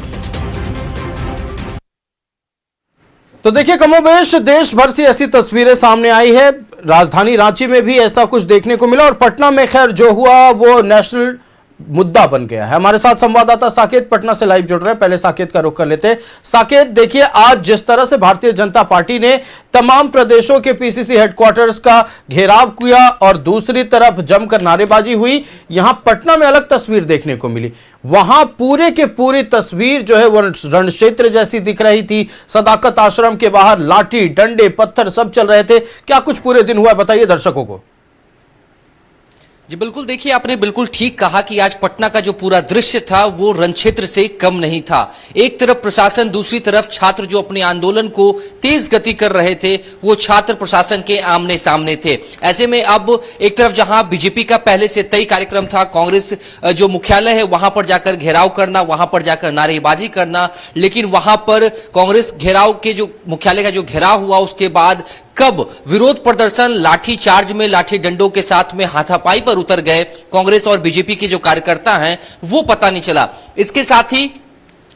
तो देखिए, कमोबेश देश भर से ऐसी तस्वीरें सामने आई है। राजधानी रांची में भी ऐसा कुछ देखने को मिला और पटना में खैर जो हुआ वो नेशनल मुद्दा बन गया है। हमारे साथ संवाददाता साकेत पटना से लाइव जुड़ रहे हैं। पहले साकेत का रुख कर लेते हैं। साकेत, देखिए, आज जिस तरह से भारतीय जनता पार्टी ने तमाम प्रदेशों के पीसीसी हेडक्वार्टर्स का घेराव किया और दूसरी तरफ जमकर नारेबाजी हुई, यहां पटना में अलग तस्वीर देखने को मिली। वहां पूरे के पूरी तस्वीर जो है वो रण क्षेत्र जैसी दिख रही थी। सदाकत आश्रम के बाहर लाठी डंडे पत्थर सब चल रहे थे। क्या कुछ पूरे दिन हुआ, बताइए दर्शकों को। जी बिल्कुल, देखिए आपने बिल्कुल ठीक कहा कि आज पटना का जो पूरा दृश्य था वो रण क्षेत्र से कम नहीं था। एक तरफ प्रशासन, दूसरी तरफ छात्र जो अपने आंदोलन को तेज गति कर रहे थे वो छात्र प्रशासन के आमने सामने थे। ऐसे में अब एक तरफ जहां बीजेपी का पहले से तय कार्यक्रम था, कांग्रेस जो मुख्यालय है वहां पर जाकर घेराव करना, वहां पर जाकर नारेबाजी करना, लेकिन वहां पर कांग्रेस घेराव के जो मुख्यालय का जो घेराव हुआ उसके बाद कब विरोध प्रदर्शन लाठी चार्ज में, लाठी डंडों के साथ में हाथापाई पर उतर गए कांग्रेस और बीजेपी के जो कार्यकर्ता हैं वो पता नहीं चला। इसके साथ ही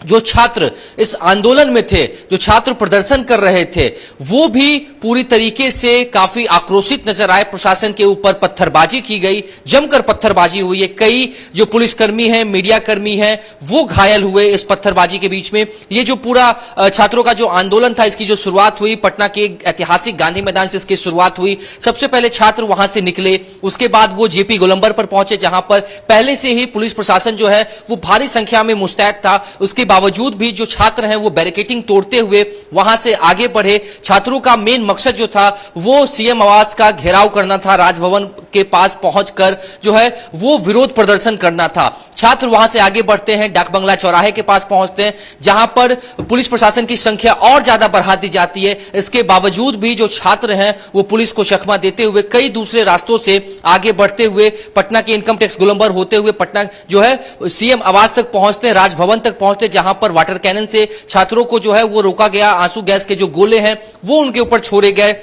जो छात्र इस आंदोलन में थे, जो छात्र प्रदर्शन कर रहे थे, वो भी पूरी तरीके से काफी आक्रोशित नजर आए। प्रशासन के ऊपर पत्थरबाजी की गई, जमकर पत्थरबाजी हुई है। कई जो पुलिसकर्मी हैं, मीडिया कर्मी हैं, वो घायल हुए इस पत्थरबाजी के बीच में। ये जो पूरा छात्रों का जो आंदोलन था, इसकी जो शुरुआत हुई पटना के ऐतिहासिक गांधी मैदान से इसकी शुरुआत हुई। सबसे पहले छात्र वहां से निकले, उसके बाद वो जेपी गोलंबर पर पहुंचे, जहां पर पहले से ही पुलिस प्रशासन जो है वो भारी संख्या में मुस्तैद था। उसके बावजूद भी जो छात्र हैं वो बैरिकेटिंग तोड़ते हुए वहां से आगे बढ़े। छात्रों का मेन मकसद जो था वो सीएम आवास का घेराव करना था, राजभवन के पास पहुंचकर जो है वो विरोध प्रदर्शन करना था। छात्र वहां से आगे बढ़ते हैं, डाक बंगला चौराहे के पास पहुंचते हैं, जहां पर पुलिस प्रशासन की संख्या और ज्यादा बढ़ा दी जाती है। इसके बावजूद भी जो छात्र हैं वो पुलिस को चकमा देते हुए कई दूसरे रास्तों से आगे बढ़ते हुए पटना के इनकम टैक्स गोलंबर होते हुए पटना जो है सीएम आवास तक पहुंचते हैं, राजभवन तक पहुंचते हैं, जहां पर वाटर कैनन से छात्रों को जो है वो रोका गया, आंसू गैस के जो गोले हैं वो उनके ऊपर छोड़े गए।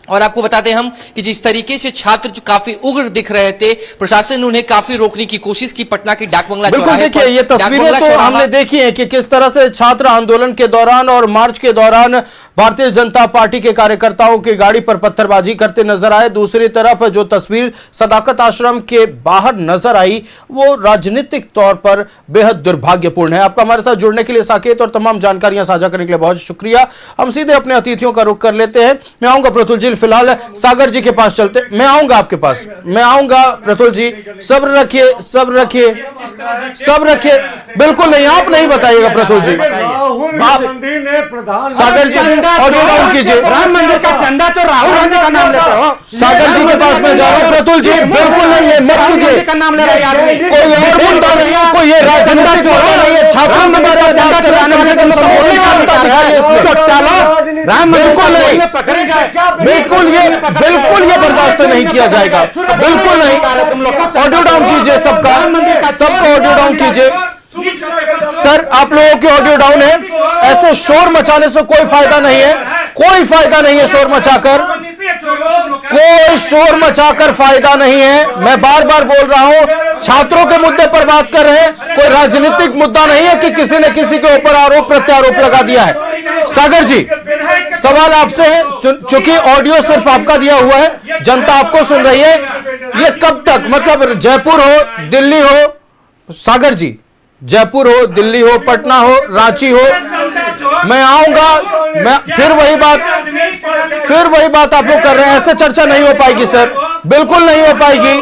और आपको बताते हैं हम कि जिस तरीके से छात्र जो काफी उग्र दिख रहे थे, प्रशासन ने उन्हें काफी रोकने की कोशिश की। पटना के डाक बंगला बिल्कुल चौराहे देखिए, पर ये तस्वीरें तो हमने देखी हैं कि किस तरह से छात्र आंदोलन के दौरान और मार्च के दौरान भारतीय जनता पार्टी के कार्यकर्ताओं की गाड़ी पर पत्थरबाजी करते नजर आए। दूसरी तरफ जो तस्वीर सदाकत आश्रम के बाहर नजर आई वो राजनीतिक तौर पर बेहद दुर्भाग्यपूर्ण है। आपका हमारे साथ जुड़ने के लिए, साकेत और तमाम जानकारियां साझा करने के लिए बहुत शुक्रिया। हम सीधे अपने अतिथियों का रुख कर लेते हैं। मैं आऊंगा प्रतुल जी, फिलहाल सागर जी के पास चलते। मैं आऊंगा आपके पास, मैं आऊंगा प्रतुल जी, सब्र रखिए, सब्र रखिए, सब्र रखिए। बिल्कुल नहीं, आप नहीं बताइएगा प्रतुल जी। सागर जी ऑडियो डाउन कीजिए। राम मंदिर का चंदा तो राहुल गांधी का नाम लेते हो। सागर जी के पास मैं जा रहा हूँ। प्रतुल जी बिल्कुल नहीं है, मत कीजिए। का नाम ले रहा है यार, कोई और मुद्दा नहीं है, कोई ये राजनीतिक मुद्दा नहीं है। छात्रों के बारे में बात कर रहे हैं, कम से कम संबोधन की क्षमता दिखाइए इसमें। राम बिल्कुल नहीं, पकड़े गए, बिल्कुल ये बर्दाश्त नहीं किया जाएगा, बिल्कुल नहीं। ऑडियो डाउन कीजिए सबका ऑडियो डाउन कीजिए। सर आप लोगों की ऑडियो डाउन है। ऐसे शोर मचाने से कोई फायदा नहीं है, कोई फायदा नहीं है शोर मचाकर, कोई शोर मचाकर फायदा नहीं है। मैं बार बार बोल रहा हूं, छात्रों के मुद्दे पर बात कर रहे हैं, कोई राजनीतिक मुद्दा नहीं है कि किसी ने किसी के ऊपर आरोप प्रत्यारोप लगा दिया है। सागर जी सवाल आपसे है, चूंकि ऑडियो सिर्फ आपका दिया हुआ है, जनता आपको सुन रही है, ये कब तक, मतलब जयपुर हो, दिल्ली हो, सागर जी जयपुर हो, दिल्ली हो, पटना हो, रांची हो, मैं आऊंगा, मैं फिर वही बात आप लोग कर रहे हैं। ऐसे चर्चा नहीं हो पाएगी सर, बिल्कुल नहीं हो पाएगी,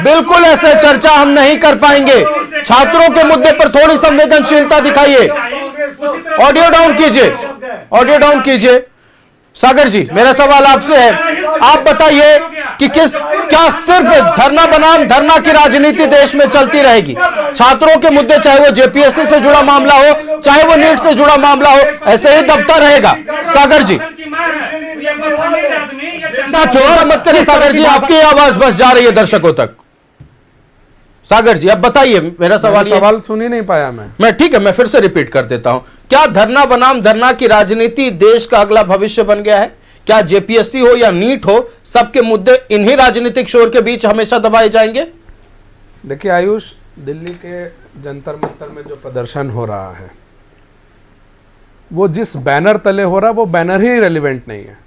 बिल्कुल ऐसे चर्चा हम नहीं कर पाएंगे। छात्रों के मुद्दे पर थोड़ी संवेदनशीलता दिखाइए। ऑडियो डाउन कीजिए, ऑडियो डाउन कीजिए। सागर जी मेरा सवाल आपसे है, आप बताइए कि क्या सिर्फ धरना बनाम धरना की राजनीति देश में चलती रहेगी? छात्रों के मुद्दे, चाहे वो जेपीएससी से जुड़ा मामला हो, चाहे वो नीट से जुड़ा मामला हो, ऐसे ही दबता रहेगा? सागर जी चोर मत करिए सागर जी, आपकी आवाज बस जा रही है दर्शकों तक। सागर जी अब बताइए, मेरा सवाल सुन ही नहीं पाया मैं ठीक है, मैं फिर से रिपीट कर देता हूं। क्या धरना बनाम धरना की राजनीति देश का अगला भविष्य बन गया है? क्या जेपीएससी हो या नीट हो, सबके मुद्दे इन्हीं राजनीतिक शोर के बीच हमेशा दबाए जाएंगे? देखिए आयुष, दिल्ली के जंतर मंतर में जो प्रदर्शन हो रहा है वो जिस बैनर तले हो रहा है वो बैनर ही रेलिवेंट नहीं है,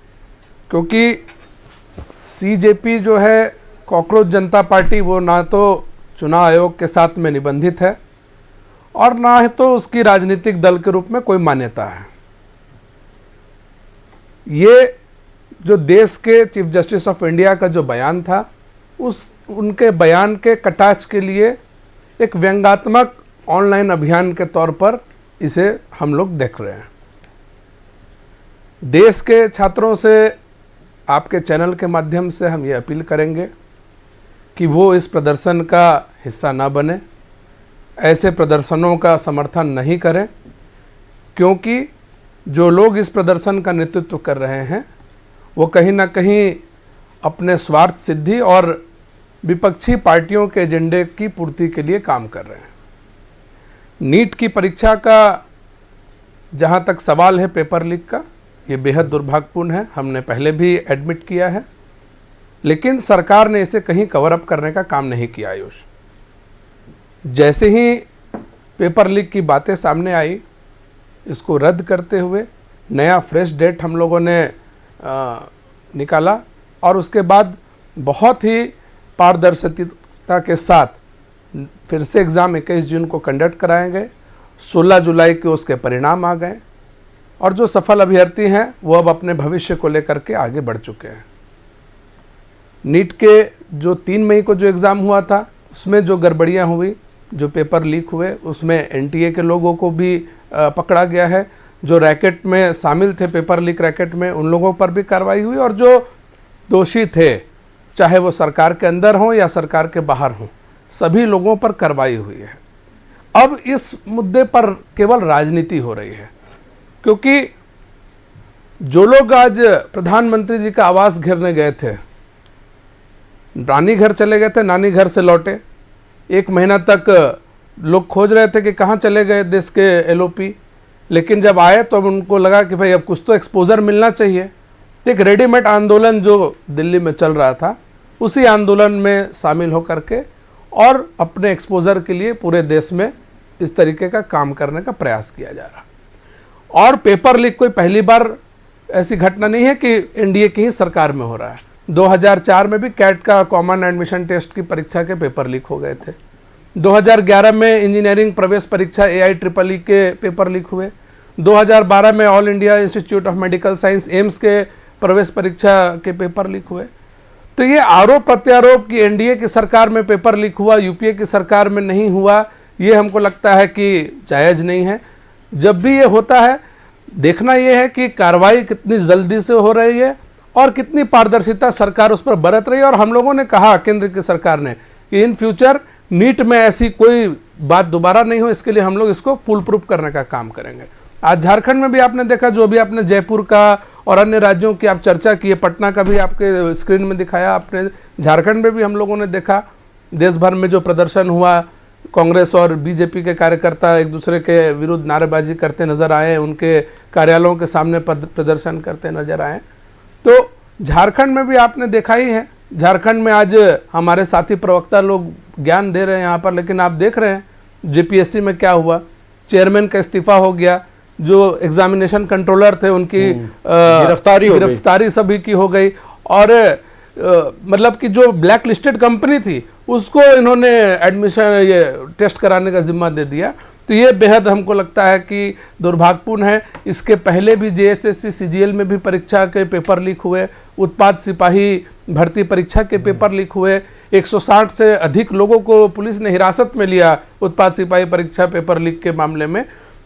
क्योंकि सीजेपी जो है कॉकरोच जनता पार्टी, वो ना तो चुनाव आयोग के साथ में निबंधित है और ना ही तो उसकी राजनीतिक दल के रूप में कोई मान्यता है। ये जो देश के चीफ जस्टिस ऑफ इंडिया का जो बयान था, उनके बयान के कटाक्ष के लिए एक व्यंग्यात्मक ऑनलाइन अभियान के तौर पर इसे हम लोग देख रहे हैं। देश के छात्रों से आपके चैनल के माध्यम से हम ये अपील करेंगे कि वो इस प्रदर्शन का हिस्सा ना बने, ऐसे प्रदर्शनों का समर्थन नहीं करें, क्योंकि जो लोग इस प्रदर्शन का नेतृत्व कर रहे हैं वो कहीं ना कहीं अपने स्वार्थ सिद्धि और विपक्षी पार्टियों के एजेंडे की पूर्ति के लिए काम कर रहे हैं। नीट की परीक्षा का जहाँ तक सवाल है पेपर लीक का, ये बेहद दुर्भाग्यपूर्ण है, हमने पहले भी एडमिट किया है, लेकिन सरकार ने इसे कहीं कवर अप करने का काम नहीं किया। आयुष, जैसे ही पेपर लीक की बातें सामने आई, इसको रद्द करते हुए नया फ्रेश डेट हम लोगों ने निकाला और उसके बाद बहुत ही पारदर्शिता के साथ फिर से एग्ज़ाम 21 जून को कंडक्ट कराए गए। 16 जुलाई को उसके परिणाम आ गए और जो सफल अभ्यर्थी हैं वो अब अपने भविष्य को लेकर के आगे बढ़ चुके हैं। नीट के जो 3 मई को जो एग्ज़ाम हुआ था उसमें जो गड़बड़ियाँ हुई जो पेपर लीक हुए उसमें एनटीए के लोगों को भी पकड़ा गया है। जो रैकेट में शामिल थे, पेपर लीक रैकेट में, उन लोगों पर भी कार्रवाई हुई और जो दोषी थे, चाहे वो सरकार के अंदर हों या सरकार के बाहर हों, सभी लोगों पर कार्रवाई हुई है। अब इस मुद्दे पर केवल राजनीति हो रही है, क्योंकि जो लोग आज प्रधानमंत्री जी का आवास घेरने गए थे, नानी घर चले गए थे, नानी घर से लौटे, 1 महीना तक लोग खोज रहे थे कि कहाँ चले गए देश के एलओपी, लेकिन जब आए तो उनको लगा कि भाई अब कुछ तो एक्सपोजर मिलना चाहिए। एक रेडीमेड आंदोलन जो दिल्ली में चल रहा था, उसी आंदोलन में शामिल होकर के और अपने एक्सपोजर के लिए पूरे देश में इस तरीके का काम करने का प्रयास किया जा रहा। और पेपर लीक कोई पहली बार ऐसी घटना नहीं है कि एनडीए की ही सरकार में हो रहा है। 2004 में भी कैट का कॉमन एडमिशन टेस्ट की परीक्षा के पेपर लीक हो गए थे। 2011 में इंजीनियरिंग प्रवेश परीक्षा AIEEE के पेपर लीक हुए। 2012 में all India institute of medical science AIIMS के प्रवेश परीक्षा के पेपर लीक हुए। तो ये आरोप प्रत्यारोप कि एनडीए की सरकार में पेपर लीक हुआ, यूपीए की सरकार में नहीं हुआ, ये हमको लगता है कि जायज़ नहीं है। जब भी ये होता है, देखना ये है कि कार्रवाई कितनी जल्दी से हो रही है और कितनी पारदर्शिता सरकार उस पर बरत रही है। और हम लोगों ने कहा, केंद्र की सरकार ने, कि इन फ्यूचर नीट में ऐसी कोई बात दोबारा नहीं हो, इसके लिए हम लोग इसको फुल प्रूफ करने का काम करेंगे। आज झारखंड में भी आपने देखा, जो भी आपने जयपुर का और अन्य राज्यों की आप चर्चा की है, पटना का भी आपके स्क्रीन में दिखाया आपने, झारखंड में भी हम लोगों ने देखा देश भर में जो प्रदर्शन हुआ, कांग्रेस और बीजेपी के कार्यकर्ता एक दूसरे के विरुद्ध नारेबाजी करते नजर आए, उनके कार्यालयों के सामने प्रदर्शन करते नजर आए। तो झारखंड में भी आपने देखा ही है। झारखंड में आज हमारे साथी प्रवक्ता लोग ज्ञान दे रहे हैं यहाँ पर, लेकिन आप देख रहे हैं जेपीएससी में क्या हुआ। चेयरमैन का इस्तीफा हो गया, जो एग्जामिनेशन कंट्रोलर थे उनकी गिरफ्तारी सभी की हो गई, और मतलब कि जो ब्लैक लिस्टेड कंपनी थी उसको इन्होंने एडमिशन ये टेस्ट कराने का जिम्मा दे दिया। तो ये बेहद हमको लगता है कि दुर्भाग्यपूर्ण है। इसके पहले भी जेएसएससी सीजीएल में भी परीक्षा के पेपर लीक हुए, उत्पाद सिपाही भर्ती परीक्षा के पेपर लीक हुए, 160 से अधिक लोगों को पुलिस ने हिरासत में लिया उत्पाद सिपाही परीक्षा पेपर लीक के मामले में।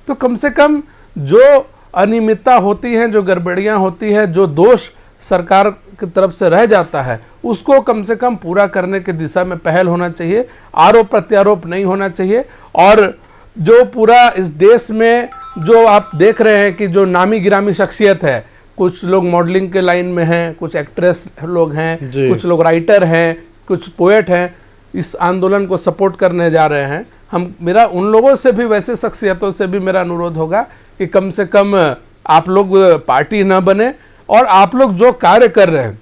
तो कम से कम जो अनियमितता होती है, जो गड़बड़ियाँ होती है, जो दोष सरकार की तरफ से रह जाता है, उसको कम से कम पूरा करने की दिशा में पहल होना चाहिए, आरोप प्रत्यारोप नहीं होना चाहिए। और जो पूरा इस देश में जो आप देख रहे हैं कि जो नामी गिरामी शख्सियत है, कुछ लोग मॉडलिंग के लाइन में हैं, कुछ एक्ट्रेस लोग हैं, कुछ लोग राइटर हैं, कुछ पोएट हैं, इस आंदोलन को सपोर्ट करने जा रहे हैं। मेरा उन लोगों से भी, वैसे शख्सियतों से भी मेरा अनुरोध होगा कि कम से कम आप लोग पार्टी न बने और आप लोग जो कार्य कर रहे हैं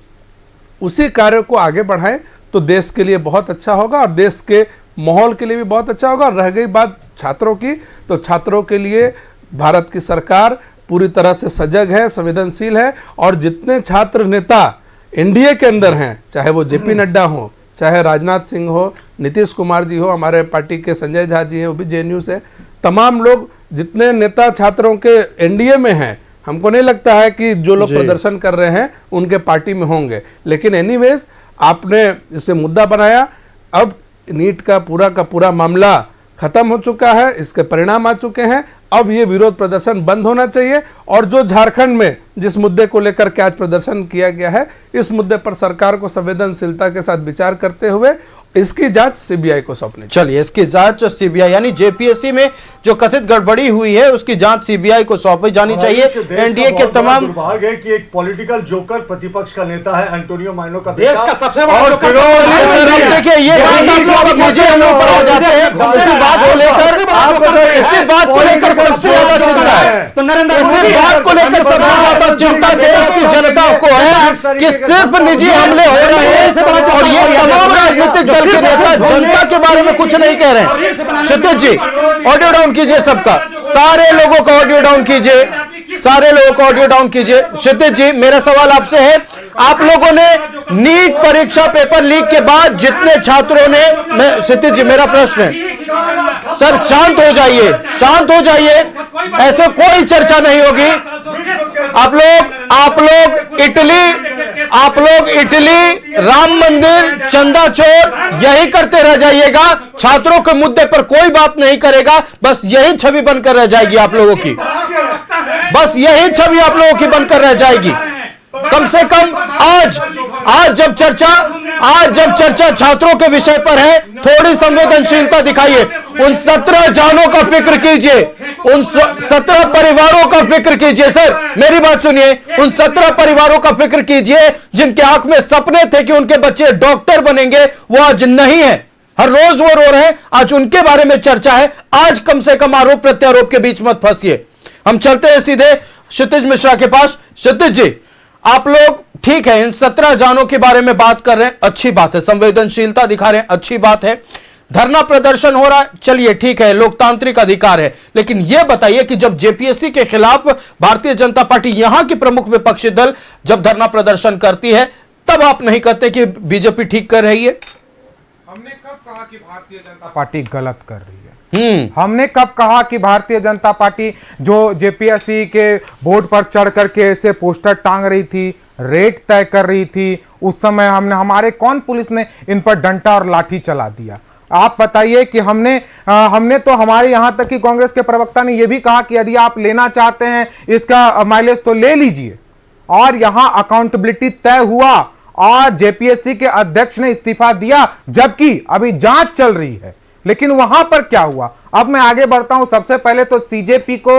उसी कार्य को आगे बढ़ाएं, तो देश के लिए बहुत अच्छा होगा और देश के माहौल के लिए भी बहुत अच्छा होगा। रह गई बात छात्रों की, तो छात्रों के लिए भारत की सरकार पूरी तरह से सजग है, संवेदनशील है, और जितने छात्र नेता एनडीए के अंदर हैं, चाहे वो जेपी नड्डा हो, चाहे राजनाथ सिंह हो, नीतीश कुमार जी हो, हमारे पार्टी के संजय झा जी हैं, वो भी जेएनयू से, तमाम लोग जितने नेता छात्रों के एनडीए में हैं, हमको नहीं लगता है कि जो लोग प्रदर्शन कर रहे हैं उनके पार्टी में होंगे। लेकिन एनीवेज आपने इसे मुद्दा बनाया। अब नीट का पूरा मामला खत्म हो चुका है, इसके परिणाम आ चुके हैं। अब ये विरोध प्रदर्शन बंद होना चाहिए, और जो झारखंड में जिस मुद्दे को लेकर के आज प्रदर्शन किया गया है, इस मुद्दे पर सरकार को संवेदनशीलता के साथ विचार करते हुए इसकी जांच सीबीआई को सौंपनी। चलिए, इसकी जांच सीबीआई यानी जेपीएससी में जो कथित गड़बड़ी हुई है उसकी जांच सीबीआई को सौंपी जानी चाहिए। एनडीए के तमाम दुर्भाग्य है कि एक पॉलिटिकल जोकर प्रतिपक्ष का नेता है एंटोनियो माइनो का देश का सबसे बड़ा और देखिए ये बात आप लोग मुझे हम लोग पर आ जाते हैं। इसी बात को लेकर सबसे ज्यादा चिंता है, इसी बात को लेकर सबसे ज्यादा चिंता देश की जनता को है कि सिर्फ निजी हमले हो रहे हैं और ये तमाम राजनीतिक दल के नेता जनता के बारे में कुछ नहीं कह रहे हैं। क्षितिज जी ऑडियो डाउन कीजिए, सबका, सारे लोगों का ऑडियो डाउन कीजिए, सारे लोगों को ऑडियो डाउन कीजिए। क्षितिज जी, मेरा सवाल आपसे है, आप लोगों ने नीट परीक्षा पेपर लीक के बाद जितने छात्रों ने, क्षितिज जी मेरा प्रश्न है, सर शांत हो जाइए, शांत हो जाइए, ऐसे कोई चर्चा नहीं होगी। आप लोग आप लोग इटली, राम मंदिर, चंदा चोर यही करते रह जाइएगा, छात्रों के मुद्दे पर कोई बात नहीं करेगा, बस यही छवि बनकर रह जाएगी आप लोगों की, बस यही छवि आप लोगों की बनकर रह जाएगी। कम से कम आज जब चर्चा छात्रों के विषय पर है, थोड़ी संवेदनशीलता दिखाइए। उन 17 जानों का फिक्र कीजिए, उन 17 परिवारों का फिक्र कीजिए। सर मेरी बात सुनिए, उन 17 परिवारों का फिक्र कीजिए जिनके आंख में सपने थे कि उनके बच्चे डॉक्टर बनेंगे, वो आज नहीं है, हर रोज वो रो रहे हैं, आज उनके बारे में चर्चा है। आज कम से कम आरोप प्रत्यारोप के बीच मत फंसिए। हम चलते हैं सीधे क्षितिज मिश्रा के पास। क्षितिज जी, आप लोग ठीक है इन 17 जानों के बारे में बात कर रहे हैं, अच्छी बात है, संवेदनशीलता दिखा रहे हैं, अच्छी बात है, धरना प्रदर्शन हो रहा है, चलिए ठीक है, लोकतांत्रिक अधिकार है। लेकिन यह बताइए कि जब जेपीएससी के खिलाफ भारतीय जनता पार्टी यहां की प्रमुख विपक्षी दल जब धरना प्रदर्शन करती है, तब आप नहीं कहते कि बीजेपी ठीक कर रही है? हमने कब कहा कि भारतीय जनता पार्टी गलत कर रही है? हमने कब कहा कि भारतीय जनता पार्टी जो जेपीएससी के बोर्ड पर चढ़ करके ऐसे पोस्टर टांग रही थी, रेट तय कर रही थी, उस समय हमारे कौन पुलिस ने इन पर डंडा और लाठी चला दिया? आप बताइए कि हमने तो हमारे यहां तक कि कांग्रेस के प्रवक्ता ने यह भी कहा कि यदि आप लेना चाहते हैं इसका माइलेज तो ले लीजिए, और यहां अकाउंटेबिलिटी तय हुआ और जेपीएससी के अध्यक्ष ने इस्तीफा दिया, जबकि अभी जांच चल रही है। लेकिन वहां पर क्या हुआ? अब मैं आगे बढ़ता हूं। सबसे पहले तो सीजेपी को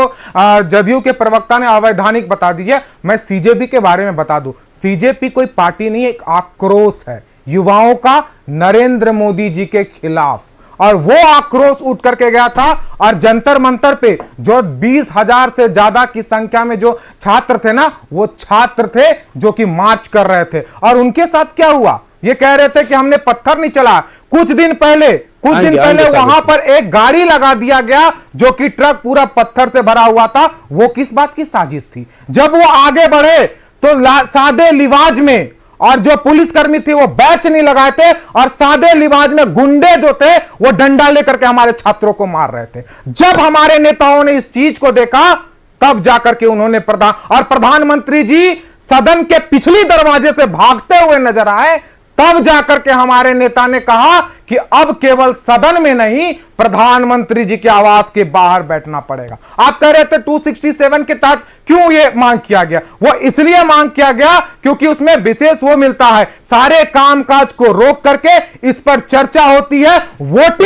जदयू के प्रवक्ता ने अवैधानिक बता दीजिए। मैं सीजेपी के बारे में बता दूं, सीजेपी कोई पार्टी नहीं, एक आक्रोश है युवाओं का नरेंद्र मोदी जी के खिलाफ, और वो आक्रोश उठ करके गया था। और जंतर मंतर पे जो 20,000 से ज्यादा की संख्या में जो छात्र थे ना, वो छात्र थे जो कि मार्च कर रहे थे। और उनके साथ क्या हुआ? ये कह रहे थे कि हमने पत्थर नहीं चला। कुछ दिन पहले वहां पर एक गाड़ी लगा दिया गया जो कि ट्रक पूरा पत्थर से भरा हुआ था। वो किस बात की साजिश थी? जब वो आगे बढ़े तो सादे लिवाज में, और जो पुलिसकर्मी थे वो बैच नहीं लगाए थे, और सादे लिवाज में गुंडे जो थे वो डंडा लेकर के हमारे छात्रों को मार रहे थे। जब हमारे नेताओं ने इस चीज को देखा, तब जाकर के उन्होंने प्रधानमंत्री जी सदन के पिछली दरवाजे से भागते हुए नजर आए। तब जाकर के हमारे नेता ने कहा कि अब केवल सदन में नहीं, प्रधानमंत्री जी के आवास के बाहर बैठना पड़ेगा। आप कह रहे थे 267 के तहत क्यों ये मांग किया गया? वो इसलिए मांग किया गया क्योंकि उसमें विशेष वो मिलता है, सारे कामकाज को रोक करके इस पर चर्चा होती है, वोट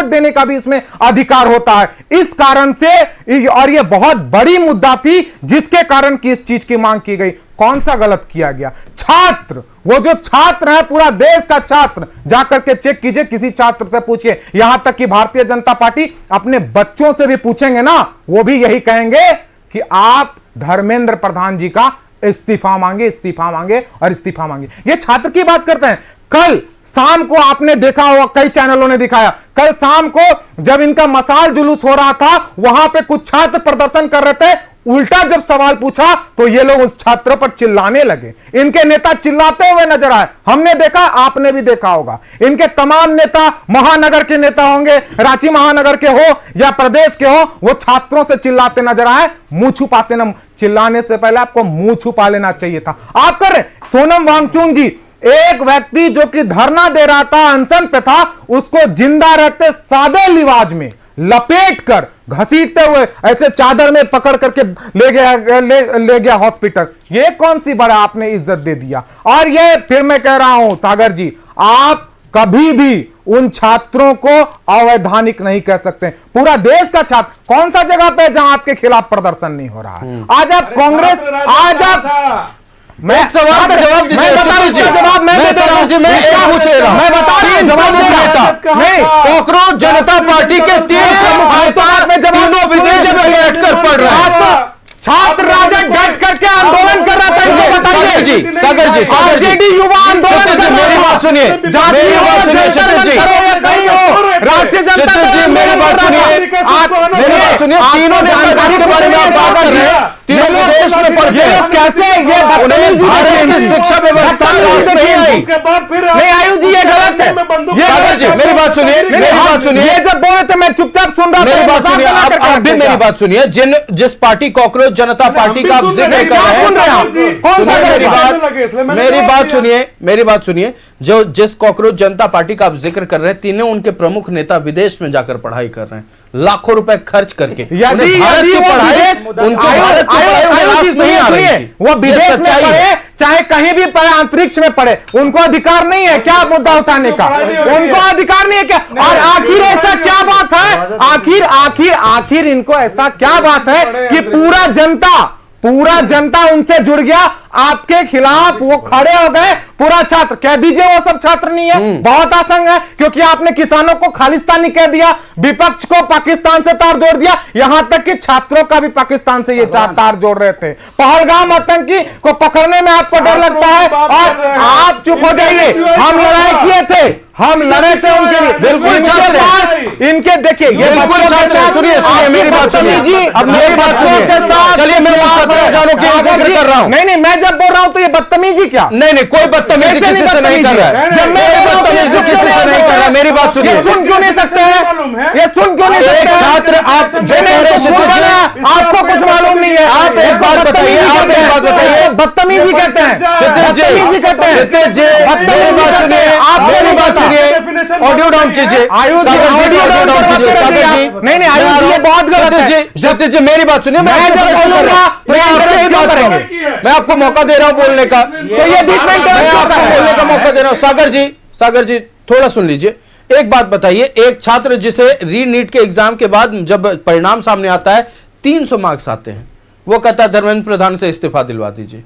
देने का भी इसमें अधिकार होता है। इस कारण से, और ये बहुत बड़ी मुद्दा थी जिसके कारण की इस चीज की मांग की गई। कौन सा गलत किया गया? छात्र, वो जो छात्र है, पूरा देश का छात्र, जाकर के चेक कीजिए, किसी छात्र से पूछिए, यहां तक कि भारतीय जनता पार्टी अपने बच्चों से भी पूछेंगे ना, वो भी यही कहेंगे कि आप धर्मेंद्र प्रधान जी का इस्तीफा मांगे। ये छात्र की बात करते हैं। कल शाम को आपने देखा होगा, कई चैनलों ने दिखाया, कल शाम को जब इनका मशाल जुलूस हो रहा था, वहां पे कुछ छात्र प्रदर्शन कर रहे थे। उल्टा जब सवाल पूछा तो ये लोग उस छात्रों पर चिल्लाने लगे। इनके नेता चिल्लाते हुए नजर आए, हमने देखा, आपने भी देखा होगा। इनके तमाम नेता, महानगर के नेता होंगे, रांची महानगर के हो या प्रदेश के हो, वो छात्रों से चिल्लाते नजर आए। मुंह छुपाते ना, चिल्लाने से पहले आपको मुंह छुपा लेना चाहिए था। आप कर रहे सोनम वांगचुक जी, एक व्यक्ति जो कि धरना दे रहा था, अनशन पे था, उसको जिंदा रहते सादे लिवाज में लपेट कर, घसीटते हुए ऐसे चादर में पकड़ करके ले गया हॉस्पिटल। ये कौन सी बड़ा आपने इज्जत दे दिया? और ये फिर मैं कह रहा हूं सागर जी, आप कभी भी उन छात्रों को अवैधानिक नहीं कह सकते। पूरा देश का छात्र, कौन सा जगह पे जहां आपके खिलाफ प्रदर्शन नहीं हो रहा है? आज आप कांग्रेस, आज आप, मैं एक सवाल का जवाब दीजिए। मैं बता रहा हूं जवाब, मैं एक पूछ रहा हूं, मैं बता रहा हूं जवाब नहीं। कांग्रेस जनता पार्टी के 3 प्रमुख नेता तीनों विदेश में बैठकर पढ़ रहे हैं। छात्र राजद डट करके आंदोलन कर रहा था, इनको बताइए। सागर जी आरजेडी युवा आंदोलन, मेरी बात सुनिए, क्षितिज जी, राष्ट्रीय जनता जी, मेरी बात सुनिए, तीनों नेता जिसके बारे में आप बात कर रहे हैं, तीनों विदेश में पढ़ते हैं। कैसे ये भारत की शिक्षा व्यवस्था नहीं आई? नहीं आयु जी, ये गलत है। हैं। सागर जी मेरी बात सुनिए, मेरी बात सुनिए। ये जब बोले थे मैं चुपचाप सुन रहा था। मेरी बात सुनिए, आप भी मेरी बात सुनिए। जिस पार्टी कॉकरोच जनता पार्टी का आप जिक्र कर रहे हैं, मेरी बात सुनिए, मेरी बात सुनिए। जो जिस कॉकरोच जनता पार्टी का आप जिक्र कर रहे हैं, तीनों उनके प्रमुख नेता विदेश में जाकर पढ़ाई कर रहे हैं, लाखों रुपए खर्च करके। उन्हें भारत की पढ़ाई, उनको भारत की पढ़ाई उन्हें रास नहीं आ रही थी। वो विदेश में पढ़े, चाहे कहीं भी पढ़े, अंतरिक्ष में पढ़े, उनको अधिकार नहीं है क्या मुद्दा उठाने का? उनको अधिकार नहीं है क्या? और आखिर ऐसा क्या बात है, आखिर इनको ऐसा क्या बात है कि पूरा जनता उनसे जुड़ गया, आपके खिलाफ वो खड़े हो गए? पूरा छात्र कह दीजिए वो सब छात्र नहीं है, बहुत आसान है, क्योंकि आपने किसानों को खालिस्तानी कह दिया, विपक्ष को पाकिस्तान से तार जोड़ दिया, यहां तक कि छात्रों का भी पाकिस्तान से ये तार जोड़ रहे थे। पहलगाम आतंकी को पकड़ने में आपको डर लगता है और आप चुप हो जाइए। हम लड़ाई किए थे, हम लड़े थे उनके लिए। बिल्कुल इनके देखिए ये सुनिए मेरी बात सुनिए, अब मेरी बात सुनिए। चलिए मैं 17 जानों की जिक्र कर रहा हूं। नहीं मैं जब बोल रहा हूं तो ये बदतमीजी क्या? नहीं कोई बदतमीजी किसी से नहीं कर रहा है। जब मैं बदतमीजी किसी से नहीं कर रहा, मेरी बात सुनिए। सुन क्यों नहीं सकते हैं? ये सुन क्यों नहीं सकते? एक छात्र आप आपको कुछ मालूम नहीं है। आप एक बात बताइए, बदतमीजी कहते हैं, बदतमीजी कहते हैं। मेरी बात सुनिए, मेरी बात सुनिए, ऑडियो डाउन कीजिए। ऑडियो डाउन कीजिए सागर जी। नहीं आयुष जी ये बहुत गलत है। सतीश जी मेरी बात सुनिए, मैं आपको मौका दे रहा हूं बोलने का, तो ये बीच में बोलने का मौका दे रहा हूं। सागर जी थोड़ा सुन लीजिए। एक बात बताइए, एक छात्र जिसे री नीट के एग्जाम के बाद जब परिणाम सामने आता है 300 मार्क्स आते हैं, वो कहता है धर्मेंद्र प्रधान से इस्तीफा दिलवा दीजिए।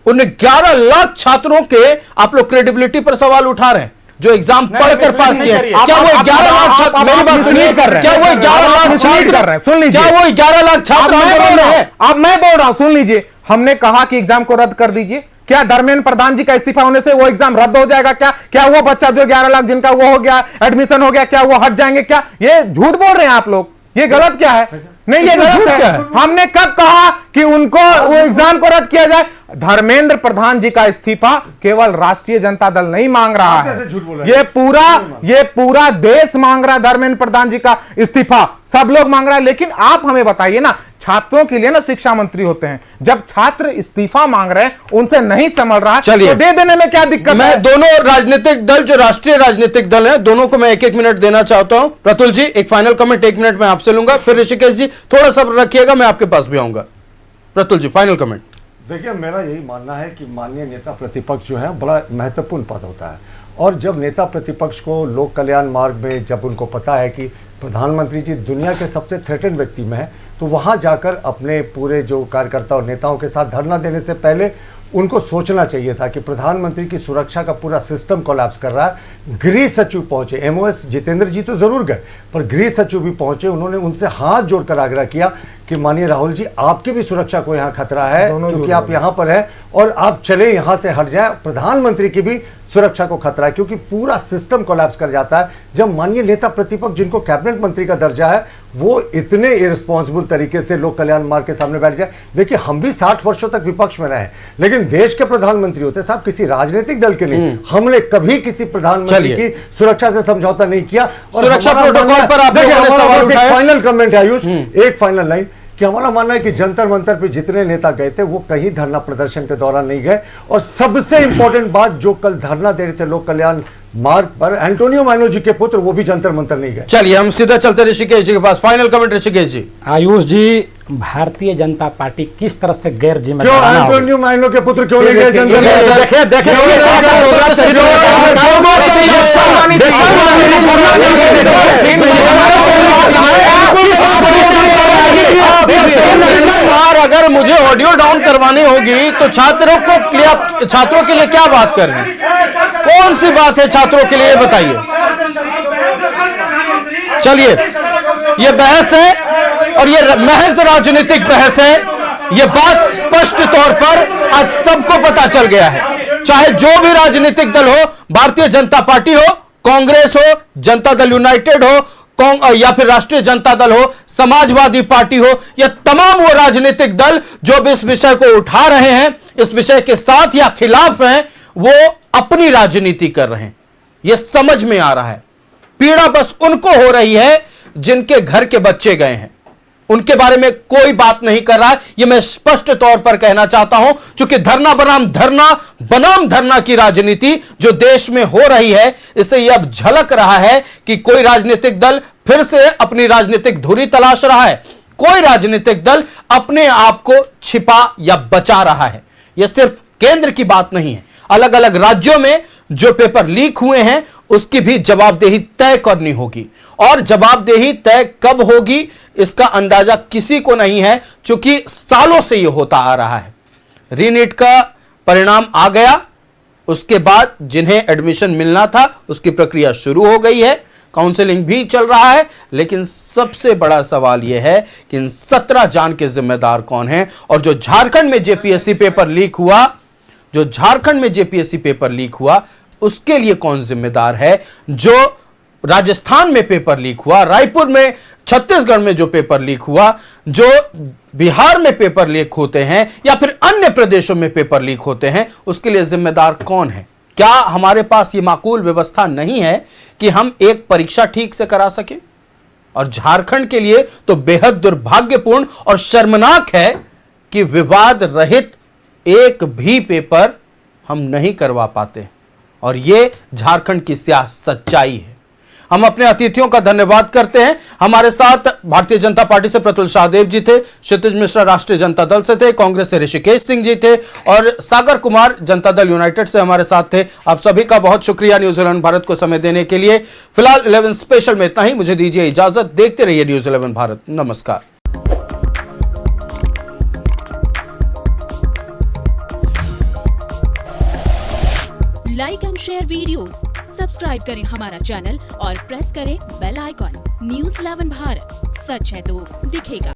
उन्हें 11 लाख छात्रों के आप लोग क्रेडिबिलिटी पर सवाल उठा रहे हैं जो एग्जाम पढ़कर पास किए। क्या वो 11 लाख छात्र, मेरी बात सुनिए, क्या वो 11 लाख छात्र कर रहे हैं? सुन लीजिए, क्या वो 11 लाख छात्र आंदोलन में है? अब मैं बोल रहा हूं, सुन लीजिए। हमने कहा कि एग्जाम को रद्द कर दीजिए। क्या धर्मेंद्र प्रधान जी का इस्तीफा होने से वो एग्जाम रद्द हो जाएगा? क्या वो बच्चा जो 11 लाख जिनका वो हो गया, एडमिशन हो गया, क्या वो हट जाएंगे? क्या ये झूठ बोल रहे हैं आप लोग? ये गलत क्या है? नहीं ये गलत है। हमने कब कहा कि उनको वो एग्जाम को रद्द किया जाए? धर्मेंद्र प्रधान जी का इस्तीफा केवल राष्ट्रीय जनता दल नहीं मांग रहा है, ये पूरा देश मांग रहा है धर्मेंद्र प्रधान जी का इस्तीफा, सब लोग मांग रहा है। लेकिन आप हमें बताइए ना, छात्रों के लिए ना शिक्षा मंत्री होते हैं, जब छात्र इस्तीफा मांग रहे हैं, उनसे नहीं संभल रहा, तो दे देने में क्या दिक्कत है? मैं दोनों राजनीतिक दल, जो राष्ट्रीय राजनीतिक दल है, दोनों को मैं 1-1 मिनट देना चाहता हूं। प्रतुल जी एक फाइनल कमेंट 1 मिनट में आपसे लूंगा, फिर ऋषिकेश जी थोड़ा सब्र रखिएगा, मैं आपके पास भी आऊंगा। प्रतुल जी फाइनल कमेंट। देखिए मेरा यही मानना है कि माननीय नेता प्रतिपक्ष जो है बड़ा महत्वपूर्ण पद होता है, और जब नेता प्रतिपक्ष को लोक कल्याण मार्ग में जब उनको पता है कि प्रधानमंत्री जी दुनिया के सबसे थ्रेटेंड व्यक्ति में है, तो वहाँ जाकर अपने पूरे जो कार्यकर्ता और नेताओं के साथ धरना देने से पहले उनको सोचना चाहिए था कि प्रधानमंत्री की सुरक्षा का पूरा सिस्टम कोलैप्स कर रहा है। गृह सचिव पहुंचे, एमओएस जितेंद्र जी तो जरूर गए, पर गृह सचिव भी पहुंचे, उन्होंने उनसे हाथ जोड़कर आग्रह किया कि माननीय राहुल जी आपकी भी सुरक्षा को यहाँ खतरा है, क्योंकि आप यहाँ पर हैं और आप चले यहाँ से हट जाएं। प्रधानमंत्री की भी सुरक्षा को खतरा है, क्योंकि पूरा सिस्टम कोलैप्स कर जाता है जब माननीय नेता प्रतिपक्ष जिनको कैबिनेट मंत्री का दर्जा है वो इतने इररिस्पॉन्सिबल तरीके से लोक कल्याण मार्ग के सामने बैठ जाए। देखिए हम भी 60 वर्षों तक विपक्ष में रहे, लेकिन देश के प्रधानमंत्री होते साहब, किसी राजनीतिक दल के नहीं। हमने कभी किसी प्रधानमंत्री की सुरक्षा से समझौता नहीं किया। सुरक्षा प्रोटोकॉल पर आप लोगों ने सवाल उठाया। फाइनल कमेंट है आयुष, एक फाइनल लाइन कि हमारा मानना है कि जंतर मंतर पे जितने नेता गए थे वो कहीं धरना प्रदर्शन के दौरान नहीं गए, और सबसे इंपॉर्टेंट बात, जो कल धरना दे रहे थे लोक कल्याण मार्ग पर, एंटोनियो माइनो जी के पुत्र, वो भी जंतर मंतर नहीं गए। चलिए हम सीधा चलते ऋषिकेश जी के पास। फाइनल कमेंट ऋषिकेश जी। आयुष जी, भारतीय जनता पार्टी किस तरह से गैर जिम्मेदार, क्यों एंटोनियो माइनो के पुत्र क्यों नहीं गए जंतर? अगर मुझे ऑडियो डाउन करवानी होगी तो छात्रों के लिए क्या बात कर रहे हैं? कौन सी बात है छात्रों के लिए, बताइए। चलिए ये बहस है और ये महज राजनीतिक बहस है, ये बात स्पष्ट तौर पर आज सबको पता चल गया है। चाहे जो भी राजनीतिक दल हो, भारतीय जनता पार्टी हो, कांग्रेस हो, जनता दल यूनाइटेड हो, या फिर राष्ट्रीय जनता दल हो, समाजवादी पार्टी हो, या तमाम वो राजनीतिक दल जो भी इस विषय को उठा रहे हैं, इस विषय के साथ या खिलाफ हैं, वो अपनी राजनीति कर रहे हैं। यह समझ में आ रहा है। पीड़ा बस उनको हो रही है जिनके घर के बच्चे गए हैं, उनके बारे में कोई बात नहीं कर रहा है। यह मैं स्पष्ट तौर पर कहना चाहता हूं, क्योंकि धरना बनाम धरना की राजनीति जो देश में हो रही है, इससे यह अब झलक रहा है कि कोई राजनीतिक दल फिर से अपनी राजनीतिक धुरी तलाश रहा है, कोई राजनीतिक दल अपने आप को छिपा या बचा रहा है। यह सिर्फ केंद्र की बात नहीं है, अलग अलग राज्यों में जो पेपर लीक हुए हैं उसकी भी जवाबदेही तय करनी होगी, और जवाबदेही तय कब होगी इसका अंदाजा किसी को नहीं है, क्योंकि सालों से यह होता आ रहा है। रीनीट का परिणाम आ गया, उसके बाद जिन्हें एडमिशन मिलना था उसकी प्रक्रिया शुरू हो गई है, काउंसलिंग भी चल रहा है, लेकिन सबसे बड़ा सवाल यह है कि इन 17 जान के जिम्मेदार कौन हैं। और जो झारखंड में जेपीएससी पेपर लीक हुआ उसके लिए कौन जिम्मेदार है, जो राजस्थान में पेपर लीक हुआ, रायपुर में, छत्तीसगढ़ में जो पेपर लीक हुआ, जो बिहार में पेपर लीक होते हैं या फिर अन्य प्रदेशों में पेपर लीक होते हैं, उसके लिए जिम्मेदार कौन है। क्या हमारे पास ये माकूल व्यवस्था नहीं है कि हम एक परीक्षा ठीक से करा सके? और झारखंड के लिए तो बेहद दुर्भाग्यपूर्ण और शर्मनाक है कि विवाद रहित एक भी पेपर हम नहीं करवा पाते, और यह झारखंड की स्याह सच्चाई है। हम अपने अतिथियों का धन्यवाद करते हैं। हमारे साथ भारतीय जनता पार्टी से प्रतुल शाहदेव जी थे, क्षितिज मिश्रा राष्ट्रीय जनता दल से थे, कांग्रेस से ऋषिकेश सिंह जी थे, और सागर कुमार जनता दल यूनाइटेड से हमारे साथ थे। आप सभी का बहुत शुक्रिया न्यूज 11 भारत को समय देने के लिए। फिलहाल 11 स्पेशल में इतना ही, मुझे दीजिए इजाजत। देखते रहिए न्यूज 11 भारत। नमस्कार। Like and share videos, subscribe करें हमारा चैनल और प्रेस करें बेल आइकॉन। न्यूज़ 11 भारत, सच है तो दिखेगा।